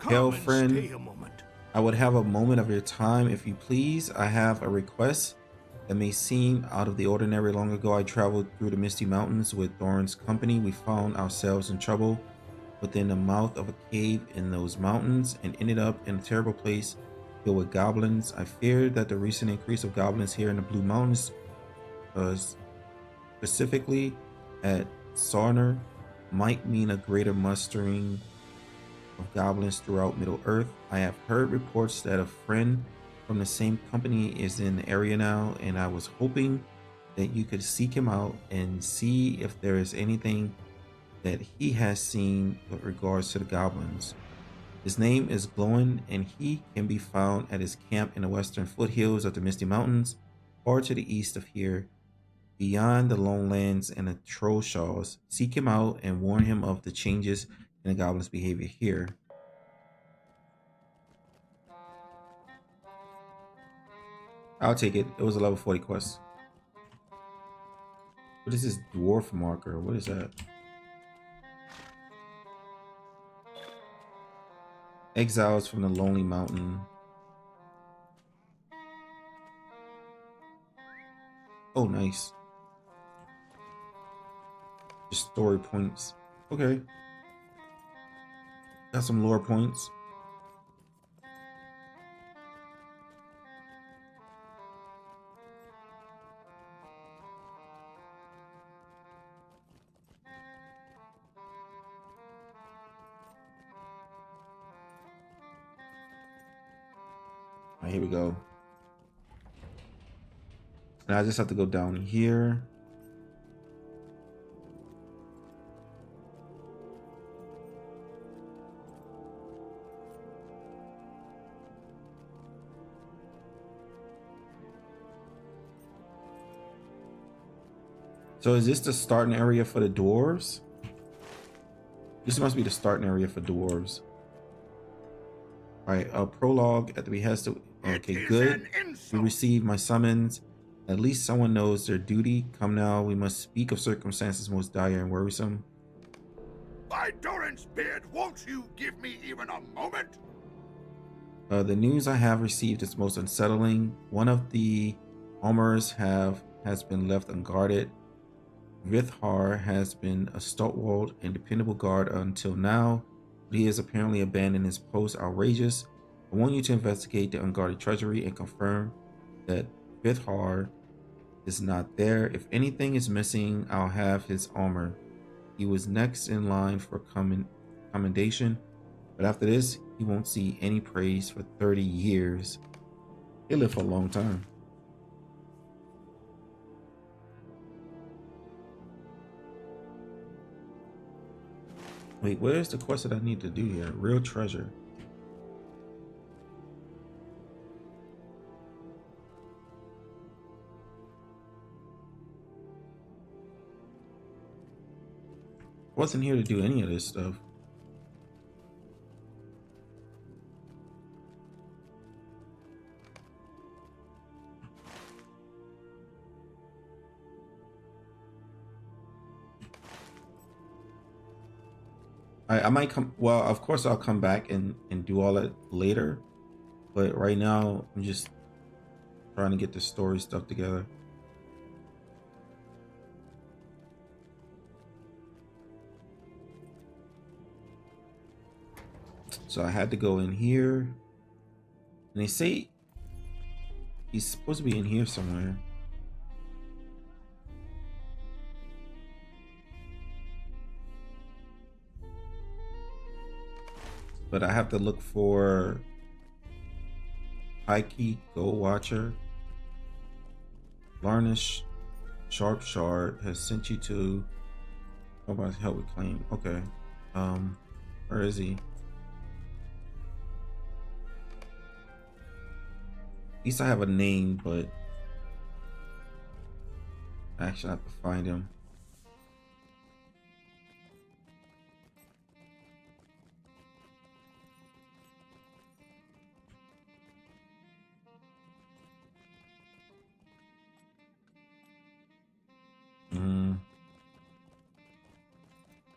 Hail, Come and friend. stay a moment. I would have a moment of your time, if you please. I have a request that may seem out of the ordinary. Long ago, I traveled through the Misty Mountains with Thorin's company. We found ourselves in trouble within the mouth of a cave in those mountains and ended up in a terrible place filled with goblins. I feared that the recent increase of goblins here in the Blue Mountains, specifically at Sarner, might mean a greater mustering of goblins throughout Middle Earth. I have heard reports that a friend from the same company is in the area now, and I was hoping that you could seek him out and see if there is anything that he has seen with regards to the goblins. His name is Glowin, and he can be found at his camp in the western foothills of the Misty Mountains, far to the east of here, beyond the Lowlands and the Trollshaws. Seek him out and warn him of the changes in the goblins' behavior here. I'll take it. It was a level 40 quest. What is this dwarf marker? What is that? Exiles from the Lonely Mountain. Oh, nice. Just story points. Okay. Got some lore points. All right, here we go. And I just have to go down here. So is this the starting area for the dwarves? This must be the starting area for dwarves. All right, a prologue at the behest of... Okay, good. We received my summons. At least someone knows their duty. Come now, we must speak of circumstances most dire and worrisome. By Doran's beard, won't you give me even a moment? The news I have received is most unsettling. One of the armorers has been left unguarded. Vithar has been a stalwart and dependable guard until now, but he has apparently abandoned his post. Outrageous. I want you to investigate the unguarded treasury and confirm that Vithar is not there. If anything is missing, I'll have his armor. He was next in line for commendation, but after this, he won't see any praise for 30 years. He'll live for a long time. Wait, where's the quest that I need to do here? Real treasure. Wasn't here to do any of this stuff. I might come, well, of course I'll come back and do all that later, but right now I'm just trying to get the story stuff together. So I had to go in here, and they say he's supposed to be in here somewhere. But I have to look for Heike Go Watcher. Larnish Sharp Shard has sent you to about help with claim. Okay. Where is he? At least I have a name, but I actually have to find him.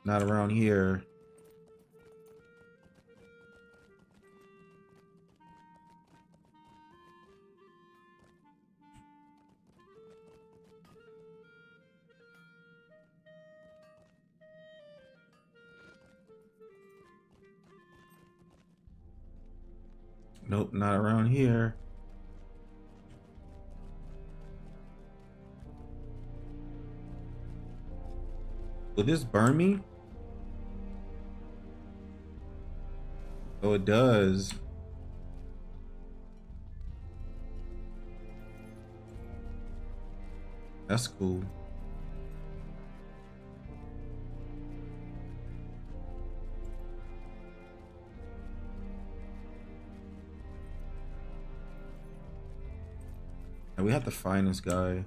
Not around here. Nope, not around here. Will this burn me? Oh, it does. That's cool. And we have to find this guy.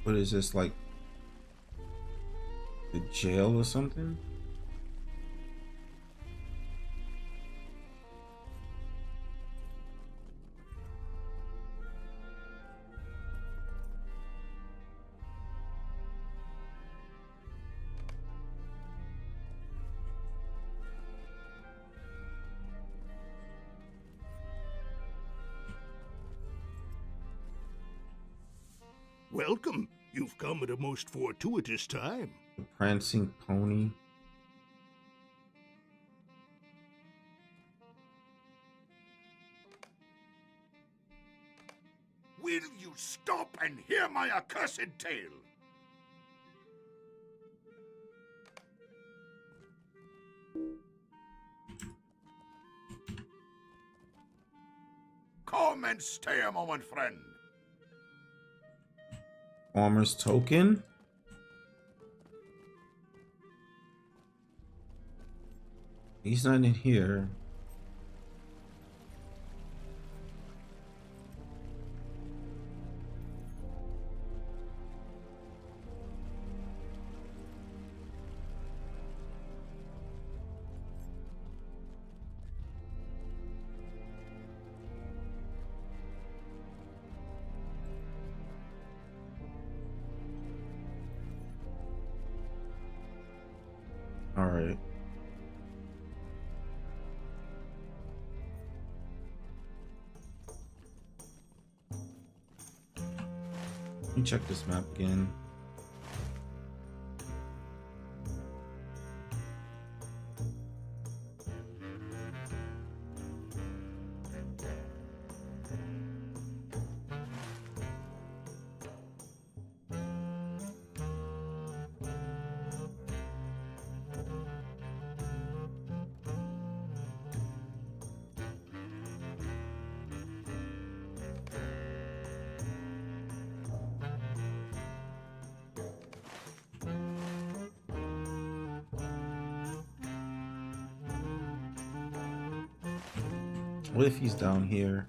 What is this, like the jail or something? Welcome. You've come at a most fortuitous time. The prancing pony. Will you stop and hear my accursed tale? Come and stay a moment, friend. Farmer's token. He's not in here. All right. Let me check this map again. What if he's down here?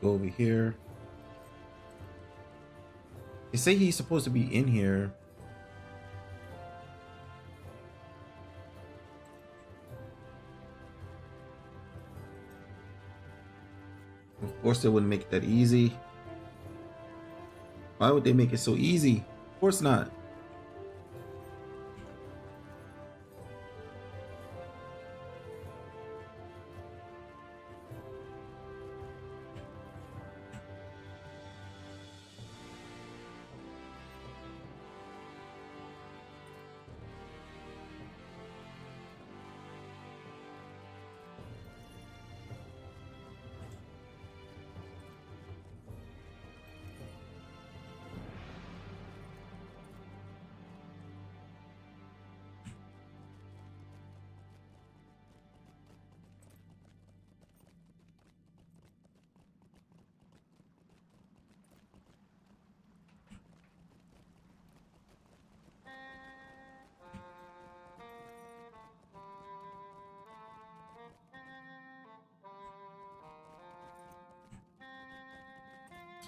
Go over here. They say he's supposed to be in here. Of course they wouldn't make it that easy. Why would they make it so easy? Of course not.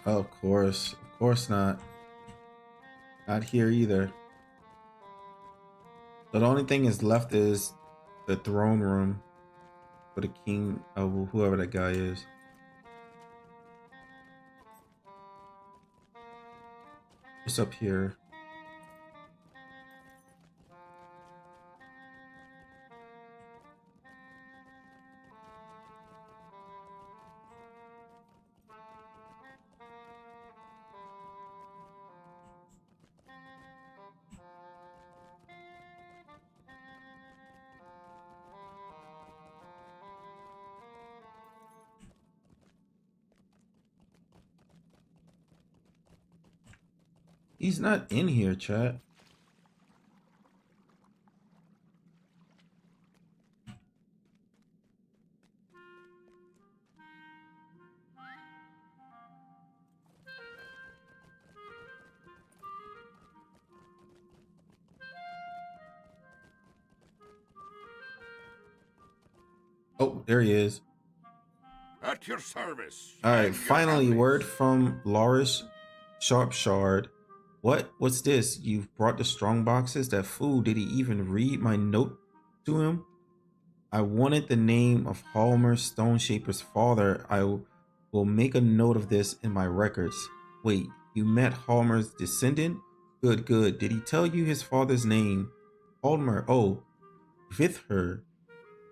Oh, of course not. Not here either. So the only thing is left is the throne room for the king of whoever that guy is. What's up here? He's not in here, chat. Oh, there he is. At your service. All right, and your finally, families. word from Loris Sharpshard. What's this? You've brought the strong boxes? That fool, did he even read my note to him? I wanted the name of Halmer Stoneshaper's father. Will make a note of this in my records. Wait, you met Halmer's descendant? Good, good. Did he tell you his father's name? Halmer, oh, Vithher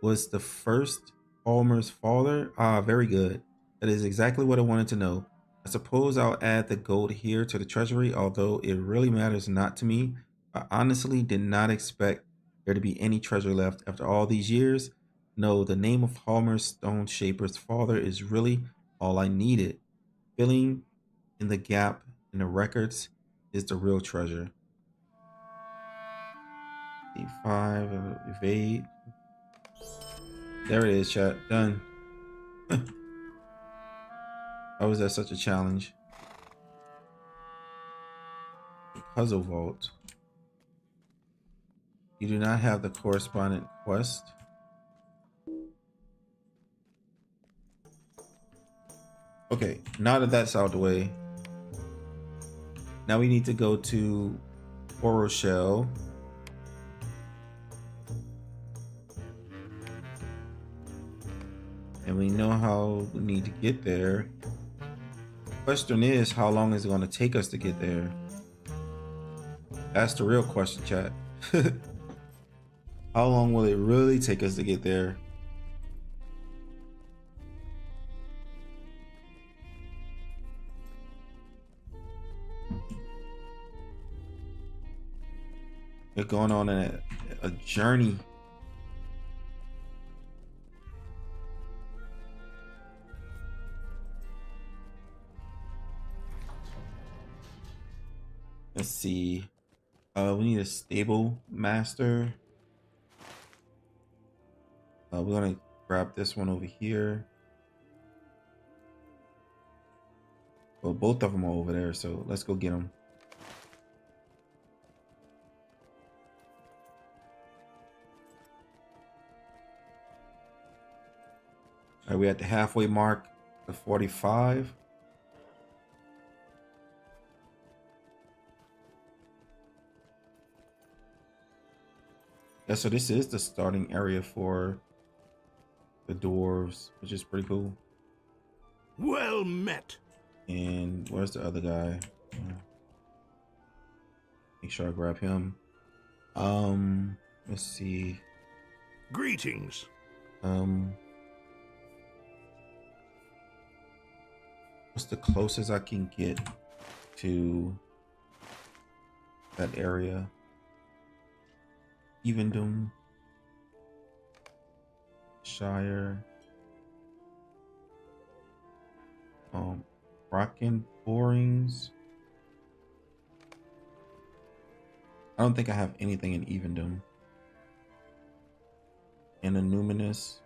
was the first Halmer's father? Ah, very good. That is exactly what I wanted to know. I suppose I'll add the gold here to the treasury, although it really matters not to me. I honestly did not expect there to be any treasure left after all these years. No, the name of Halmer Stoneshaper's father is really all I needed. Filling in the gap in the records is the real treasure. D5, evade. There it is, chat. Done. How was that such a challenge? Puzzle Vault. You do not have the correspondent quest. Okay, now that that's out of the way, now we need to go to Oroshell. And we know how we need to get there. Question is, how long is it going to take us to get there? That's the real question, chat. How long will it really take us to get there? We're going on a journey. Let's see. We need a stable master. We're gonna grab this one over here. Well, both of them are over there, so let's go get them. All right, we're at the halfway mark, the 45. Yeah, so this is the starting area for the dwarves, which is pretty cool. Well met. And where's the other guy? Make sure I grab him. Let's see. Greetings. What's the closest I can get to that area? Evendom, Shire, Rockin' Borings. I don't think I have anything in Evendom. And a Numinous.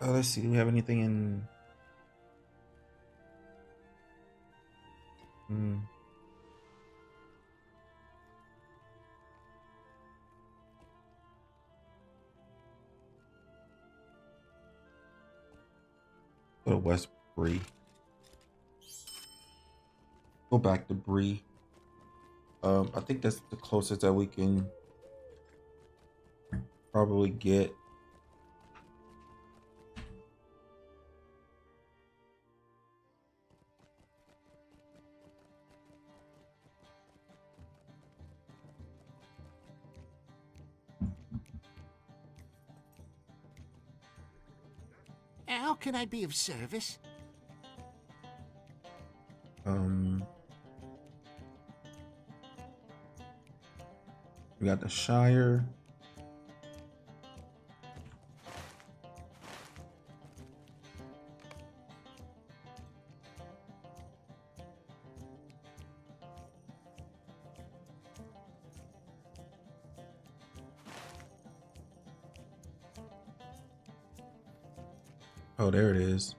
Let's see. Do we have anything in? Go to West Bree. Go back to Bree. I think that's the closest that we can probably get. How can I be of service? We got the Shire. Oh, there it is.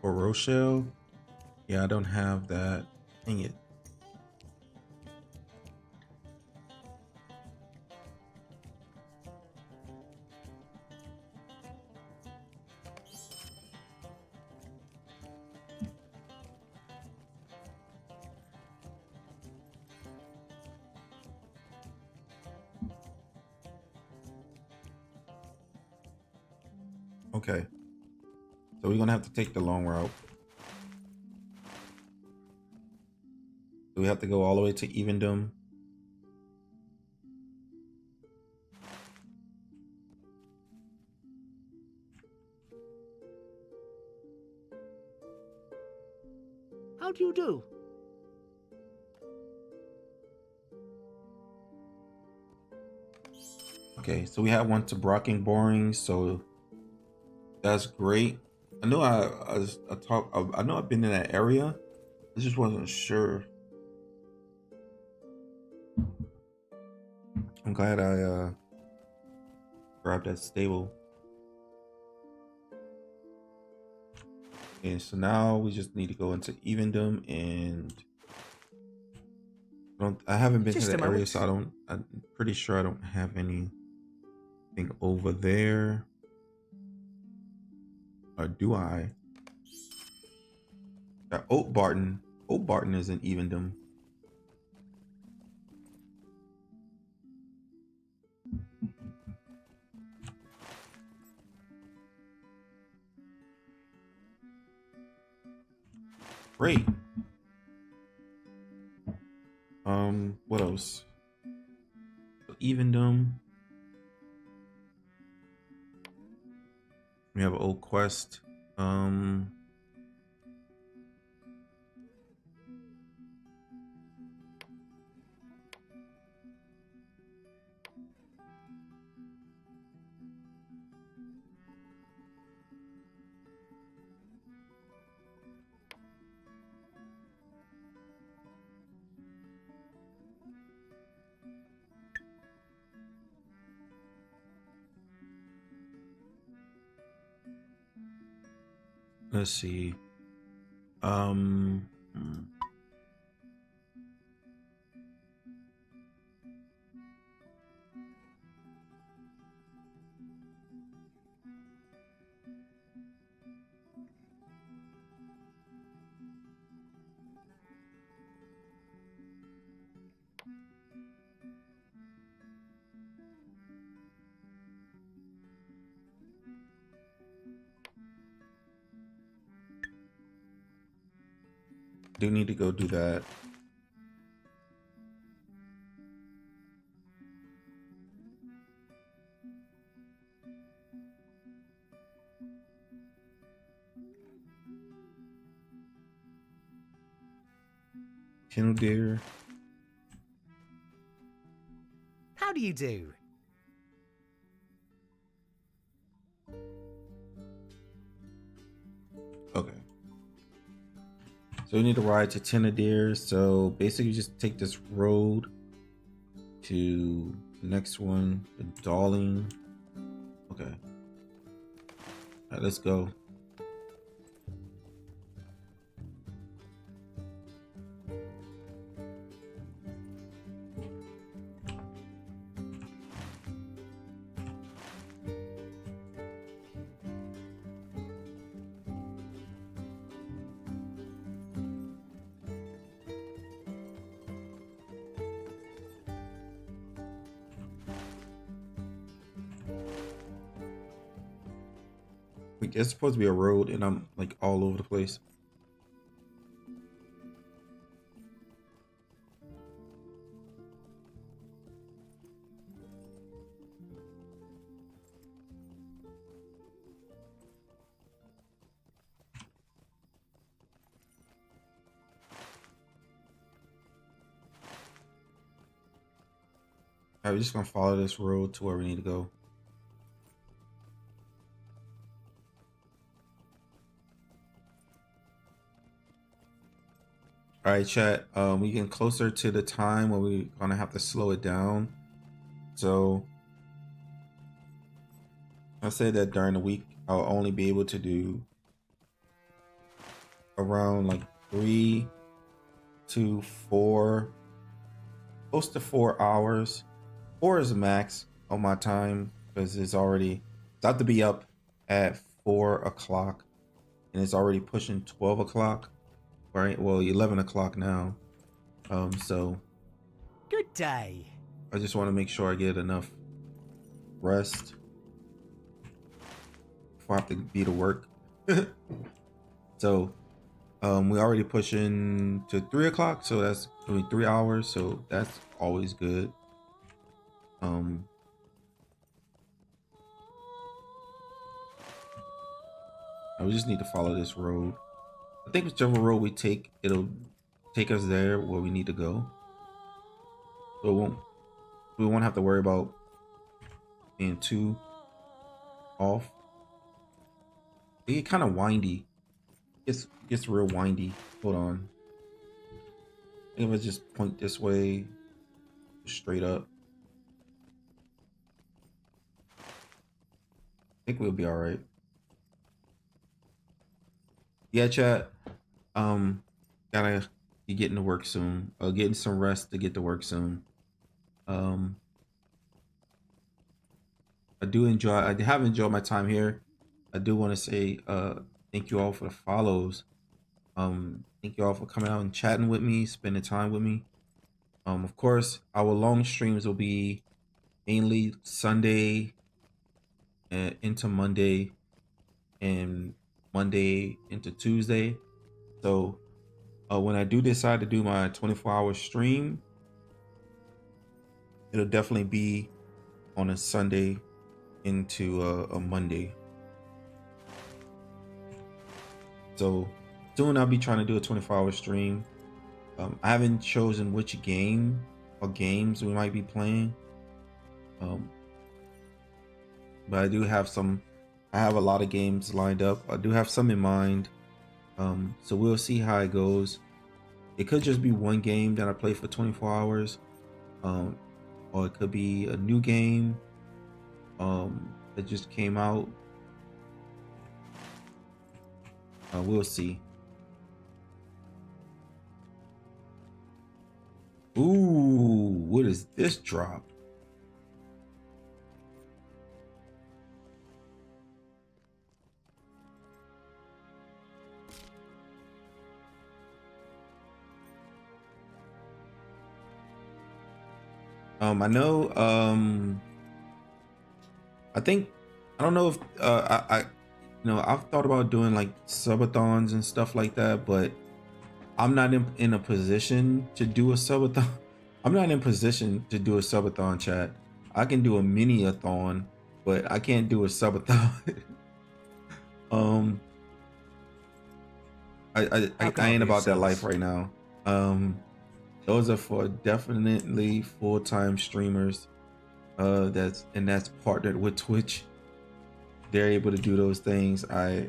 For Rochelle? Yeah, I don't have that. Dang it. Okay. So we're gonna have to take the long route. Do we have to go all the way to Evendom? How do you do? Okay, so we have one to Brocking Boring, so that's great. I know I know I've been in that area. I just wasn't sure. I'm glad I grabbed that stable. And so now we just need to go into Evendom, and I haven't been Just to a the area, moment. so I'm pretty sure I don't have anything over there. Or do I? Got Oak Barton. Oak Barton is in Evendom. Great. What else? Evendom. We have an Old Quest. Let's see. Hmm. Do need to go do that. Kennel How do you do? Okay. So we need to ride to Tenadir. So basically just take this road to the next one, the Darling. Okay. All right, let's go. Like it's supposed to be a road, and I'm like all over the place. All right, we're just gonna follow this road to where we need to go. All right, chat. We getting closer to the time where we're gonna have to slow it down. So I said that during the week I'll only be able to do around like 3 to 4, close to 4 hours. 4 is the max on my time because it's I have to be up at 4 o'clock and it's already pushing 12 o'clock, right? Well, 11 o'clock now. So Good day. I just want to make sure I get enough rest before I have to be to work. So we already pushing to 3 o'clock, so that's 3 hours, so that's always good. We just need to follow this road. I think whichever road we take, it'll take us there where we need to go. So we won't have to worry about being too off. It get kind of windy. It gets real windy. Hold on. I think if I just point this way, straight up, I think we'll be all right. Yeah, chat. Gotta be getting to work soon. Getting some rest to get to work soon. I have enjoyed my time here. I do want to say thank you all for the follows. Thank you all for coming out and chatting with me, spending time with me. Of course, our long streams will be mainly Sunday and into Monday, and Monday into Tuesday. So when I do decide to do my 24-hour stream, it'll definitely be on a Sunday into a Monday. So soon I'll be trying to do a 24-hour stream. I haven't chosen which game or games we might be playing, but I do have some. I have a lot of games lined up. I do have some in mind, so we'll see how it goes. It could just be one game that I play for 24 hours, or it could be a new game that just came out. We'll see. Ooh, what is this drop? I know, I think, I don't know if, I've thought about doing like subathons and stuff like that, but I'm not in a position to do a subathon. I'm not in position to do a subathon, chat. I can do a mini-a-thon, but I can't do a subathon. I ain't about that life right now. Those are for definitely full-time streamers. That's partnered with Twitch. They're able to do those things. I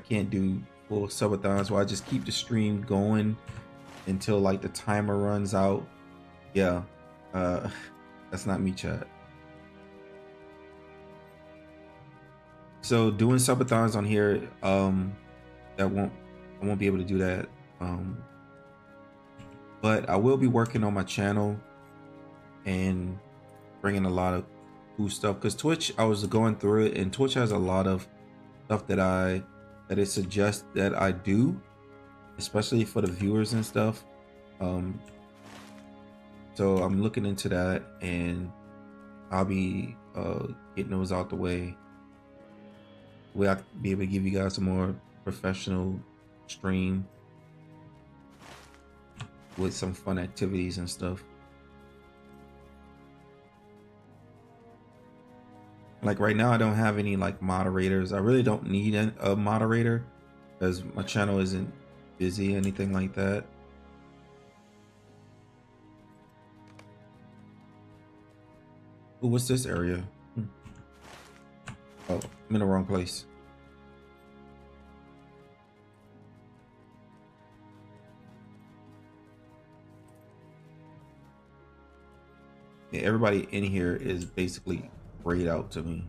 can't do full subathons where I just keep the stream going until like the timer runs out. Yeah, that's not me, chat. So doing subathons on here, I won't be able to do that. But I will be working on my channel and bringing a lot of cool stuff, because Twitch, I was going through it, and Twitch has a lot of stuff that it suggests that I do, especially for the viewers and stuff. So I'm looking into that, and I'll be getting those out the way we'll be able to give you guys a more professional stream with some fun activities and stuff. Like right now, I don't have any like moderators. I really don't need a moderator because my channel isn't busy, anything like that. Ooh, what's this area? Oh, I'm in the wrong place. Yeah, everybody in here is basically grayed out to me.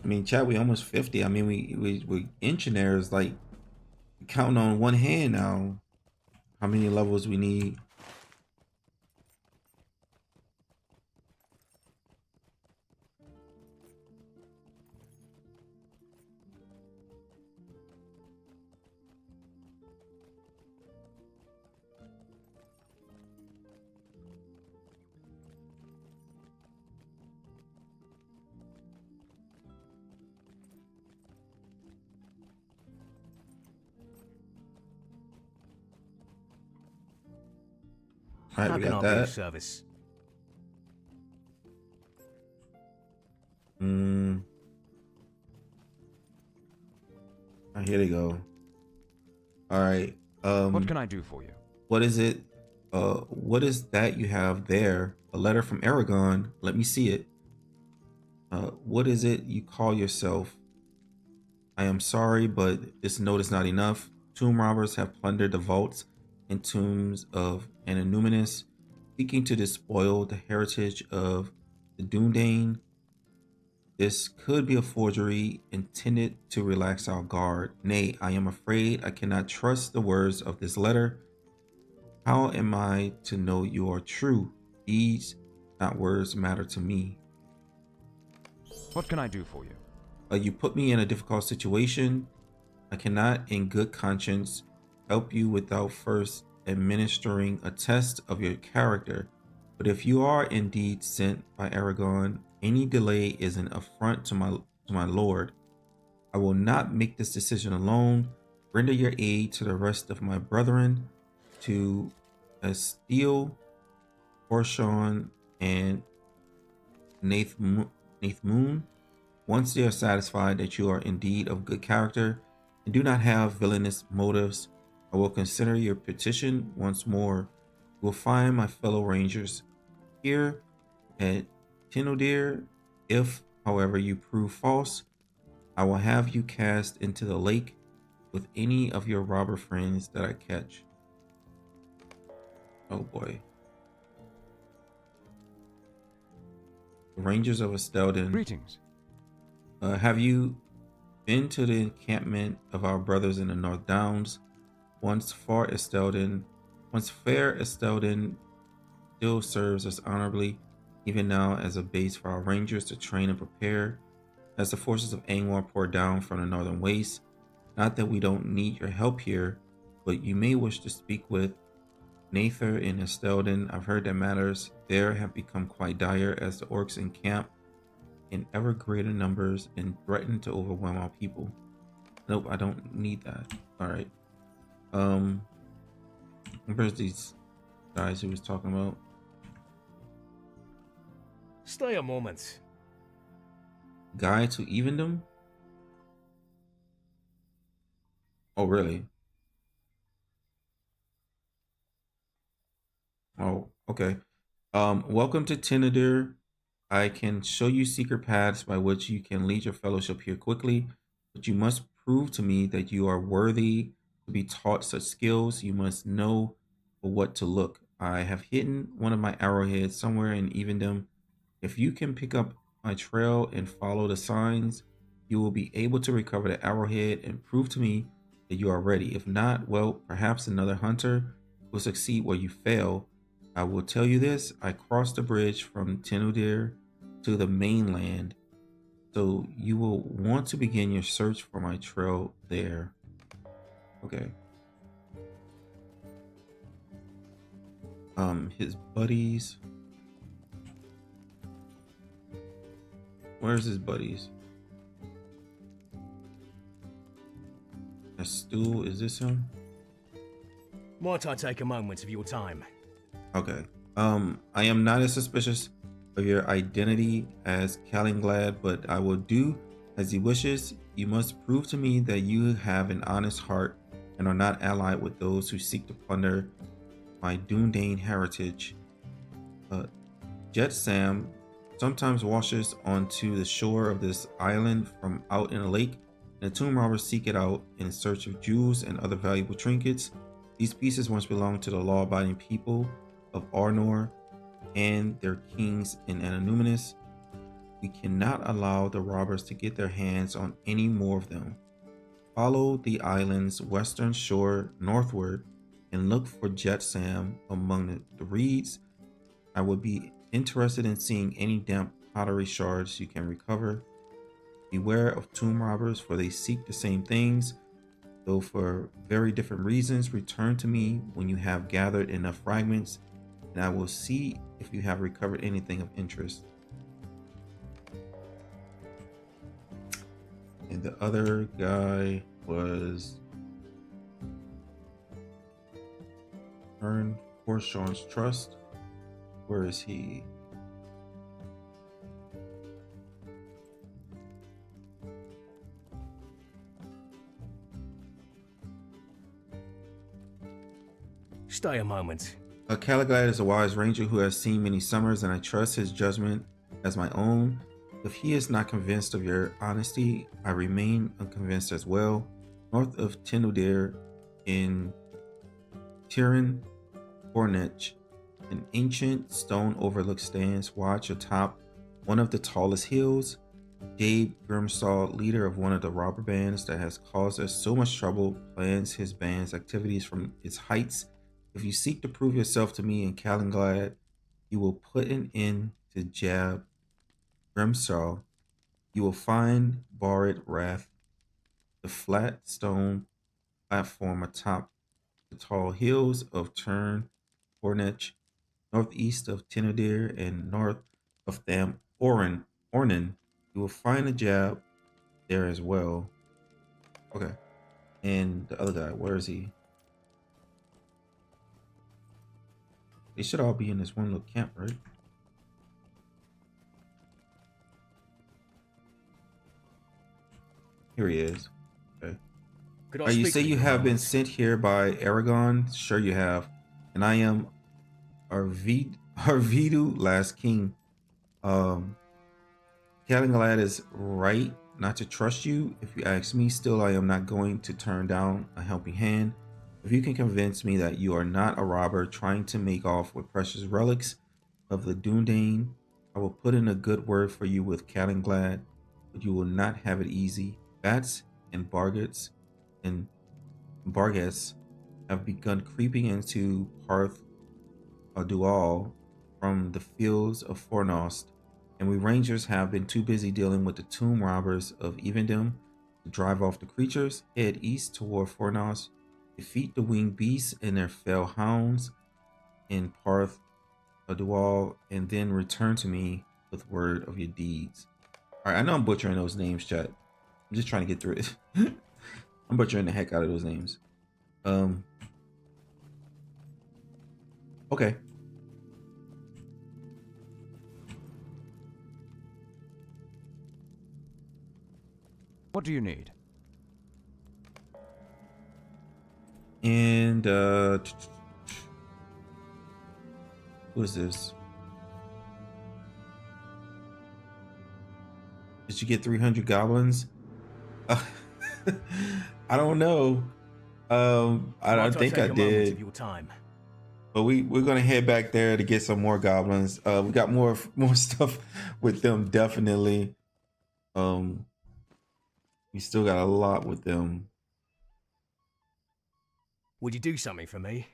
I mean, chat, we almost 50. I mean, we engineers like counting on one hand now how many levels we need. All right, How we can got I be of that. service? Here they go. All right. What can I do for you? What is it? What is that you have there? A letter from Aragon. Let me see it. What is it you call yourself? I am sorry, but this note is not enough. Tomb robbers have plundered the vaults and tombs of Anonymous, seeking to despoil the heritage of the Dundane. This could be a forgery intended to relax our guard. Nay, I am afraid I cannot trust the words of this letter. How am I to know you are true? Deeds, not words, matter to me. What can I do for you? You put me in a difficult situation. I cannot, in good conscience, help you without first administering a test of your character. But if you are indeed sent by Aragon, any delay is an affront to my lord. I will not make this decision alone. Render your aid to the rest of my brethren, to Estiel, Porshon, and Nathmoon. Once they are satisfied that you are indeed of good character and do not have villainous motives, I will consider your petition once more. You will find my fellow rangers here at Tenodir. If, however, you prove false, I will have you cast into the lake with any of your robber friends that I catch. Oh boy. The Rangers of Estelden. Greetings. Have you been to the encampment of our brothers in the North Downs? Once fair Estelden still serves us honorably, even now as a base for our rangers to train and prepare. As the forces of Angmar pour down from the northern waste, not that we don't need your help here, but you may wish to speak with Nather in Estelden. I've heard that matters there have become quite dire as the orcs encamp in ever greater numbers and threaten to overwhelm our people. Nope, I don't need that. All right. Where's these guys he was talking about? Stay a moment. Guide to Evendom? Oh, really? Oh, okay. Welcome to Tenodir. I can show you secret paths by which you can lead your fellowship here quickly, but you must prove to me that you are worthy to be taught such skills. You must know for what to look. I have hidden one of my arrowheads somewhere in Evendom. If you can pick up my trail and follow the signs, you will be able to recover the arrowhead and prove to me that you are ready. If not, well, perhaps another hunter will succeed where you fail. I will tell you this, I crossed the bridge from Tenodir to the mainland, so you will want to begin your search for my trail there. Okay. his buddies. Where's his buddies? A stool, is this him? Might I take a moment of your time? Okay. I am not as suspicious of your identity as Calenglad, but I will do as he wishes. You must prove to me that you have an honest heart and are not allied with those who seek to plunder my Dundane heritage. Jet Sam sometimes washes onto the shore of this island from out in a lake, and the tomb robbers seek it out in search of jewels and other valuable trinkets. These pieces once belonged to the law-abiding people of Arnor and their kings in Anonymous. We cannot allow the robbers to get their hands on any more of them. Follow the island's western shore northward and look for Jet Sam among the reeds. I would be interested in seeing any damp pottery shards you can recover. Beware of tomb robbers, for they seek the same things, though for very different reasons. Return to me when you have gathered enough fragments, and I will see if you have recovered anything of interest. And the other guy was earned Forshawn's trust. Where is he? Stay a moment. Calenglad is a wise ranger who has seen many summers, and I trust his judgment as my own. If he is not convinced of your honesty, I remain unconvinced as well. North of Tenudir in Tirin Cornech, an ancient stone overlook stands watch atop one of the tallest hills. Gabe Grimstall, leader of one of the robber bands that has caused us so much trouble, plans his band's activities from its heights. If you seek to prove yourself to me in Calenglad, you will put an end to Jab Grimstall. You will find Barret Wrath, the flat stone platform atop the tall hills of Turn Cornech, northeast of Tenudir and north of Tham Ornan. You will find a Jab there as well. Okay. And the other guy, where is he? They should all be in this one little camp, right? Here he is. Okay. Could I You speak say with you a have been moment? sent here by Aragon? Sure you have. And I am Arvidu, last king. Calenglad is right not to trust you. If you ask me, still I am not going to turn down a helping hand. If you can convince me that you are not a robber trying to make off with precious relics of the Dundane, I will put in a good word for you with Calenglad, but you will not have it easy. Bats and Bargets have begun creeping into Parth Dual from the fields of Fornost, and we rangers have been too busy dealing with the tomb robbers of Evendom to drive off the creatures. Head east toward Fornost, defeat the winged beasts and their fell hounds in Parth Dual, and then return to me with word of your deeds. All right, I know I'm butchering those names, chat. I'm just trying to get through it. I'm butchering the heck out of those names. Okay. What do you need? And who is this? Did you get 300 goblins? I don't know. I Might think take I a moment did. of your time? But we're gonna head back there to get some more goblins. We got more stuff with them, definitely. We still got a lot with them. Would you do something for me?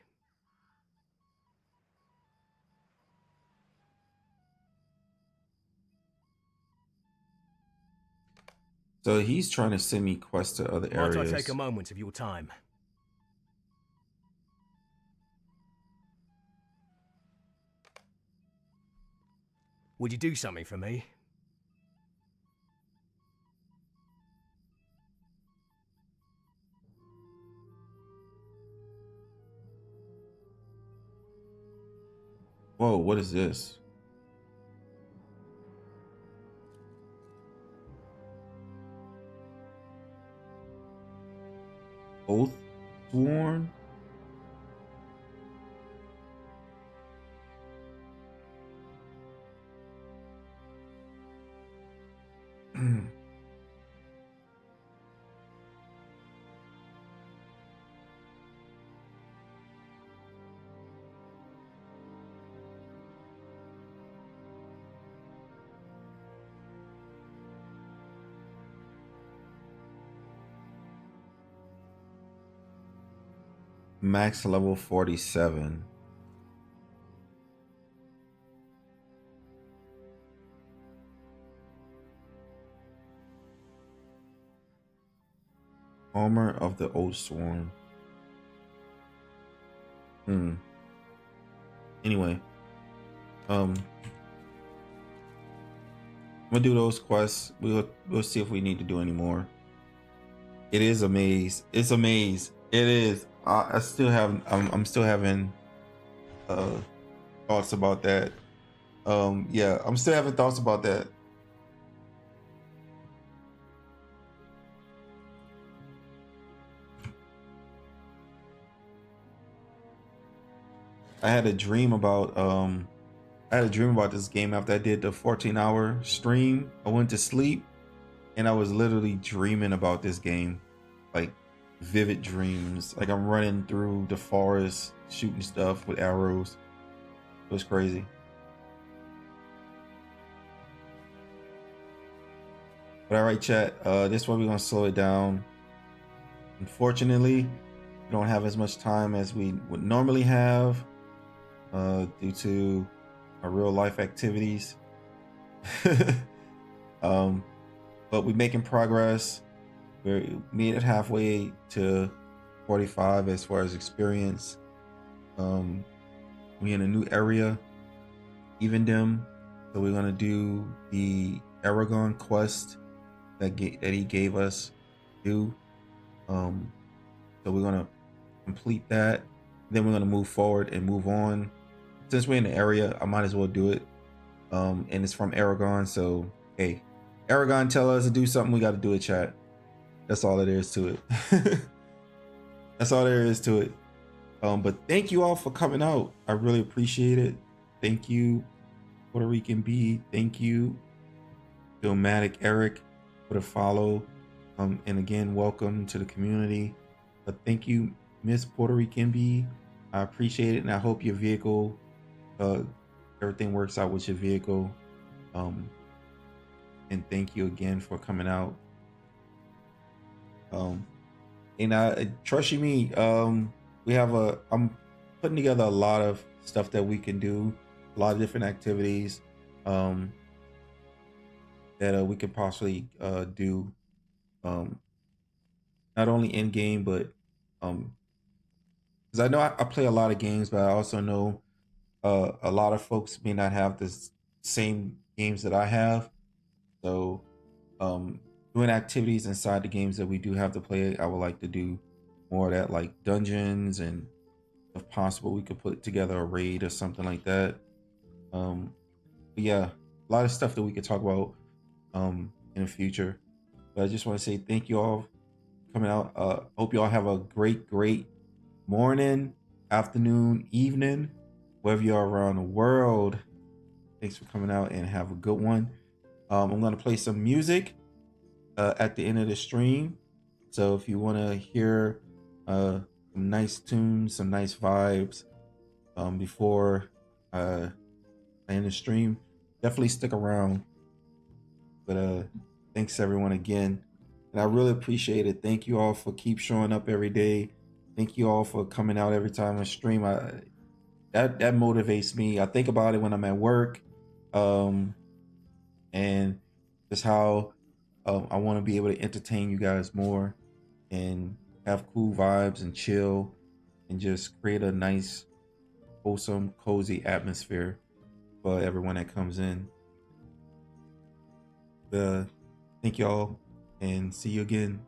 So he's trying to send me quests to other Might I areas. take a moment of your time? Would you do something for me? Whoa, what is this? Oath sworn? Max level 47. Armor of the Oath Sworn. Anyway, I'm gonna do those quests. We'll see if we need to do any more. It is a maze. It's a maze. It is. I still have. I'm still having thoughts about that. Yeah, I'm still having thoughts about that. I had a dream about this game after I did the 14-hour stream. I went to sleep and I was literally dreaming about this game, like vivid dreams. Like I'm running through the forest, shooting stuff with arrows. It was crazy. But all right, chat. This one we're gonna slow it down. Unfortunately, we don't have as much time as we would normally have. Due to our real life activities. But we're making progress. We made it halfway to 45 as far as experience. We're in a new area, Evendom. So we're gonna do the Aragon quest that he gave us to do. So we're gonna complete that. Then we're gonna move forward and move on. Since we're in the area, I might as well do it. And it's from Aragon, so hey, Aragon tell us to do something, we got to do it, chat. That's all there is to it. That's all there is to it. But thank you all for coming out. I really appreciate it. Thank you, Puerto Rican B. Thank you, Filmatic Eric, for the follow. And again, welcome to the community. But thank you, Miss Puerto Rican B. I appreciate it, and I hope your vehicle, everything works out with your vehicle. And thank you again for coming out. And I trust you me, we have I'm putting together a lot of stuff that we can do, a lot of different activities that we could possibly do, not only in game, but because I know I play a lot of games, but I also know a lot of folks may not have the same games that I have. So doing activities inside the games that we do have to play, I would like to do more of that, like dungeons, and if possible we could put together a raid or something like that. But yeah, a lot of stuff that we could talk about in the future. But I just want to say thank you all for coming out. Hope you all have a great morning, afternoon, evening, wherever you are around the world. Thanks for coming out and have a good one. I'm going to play some music at the end of the stream. So if you want to hear some nice tunes, some nice vibes before I end the stream, definitely stick around. But thanks everyone again. And I really appreciate it. Thank you all for keep showing up every day. Thank you all for coming out every time I stream. That motivates me. I think about it when I'm at work, and just how I want to be able to entertain you guys more and have cool vibes and chill and just create a nice, wholesome, cozy atmosphere for everyone that comes in. Thank y'all and see you again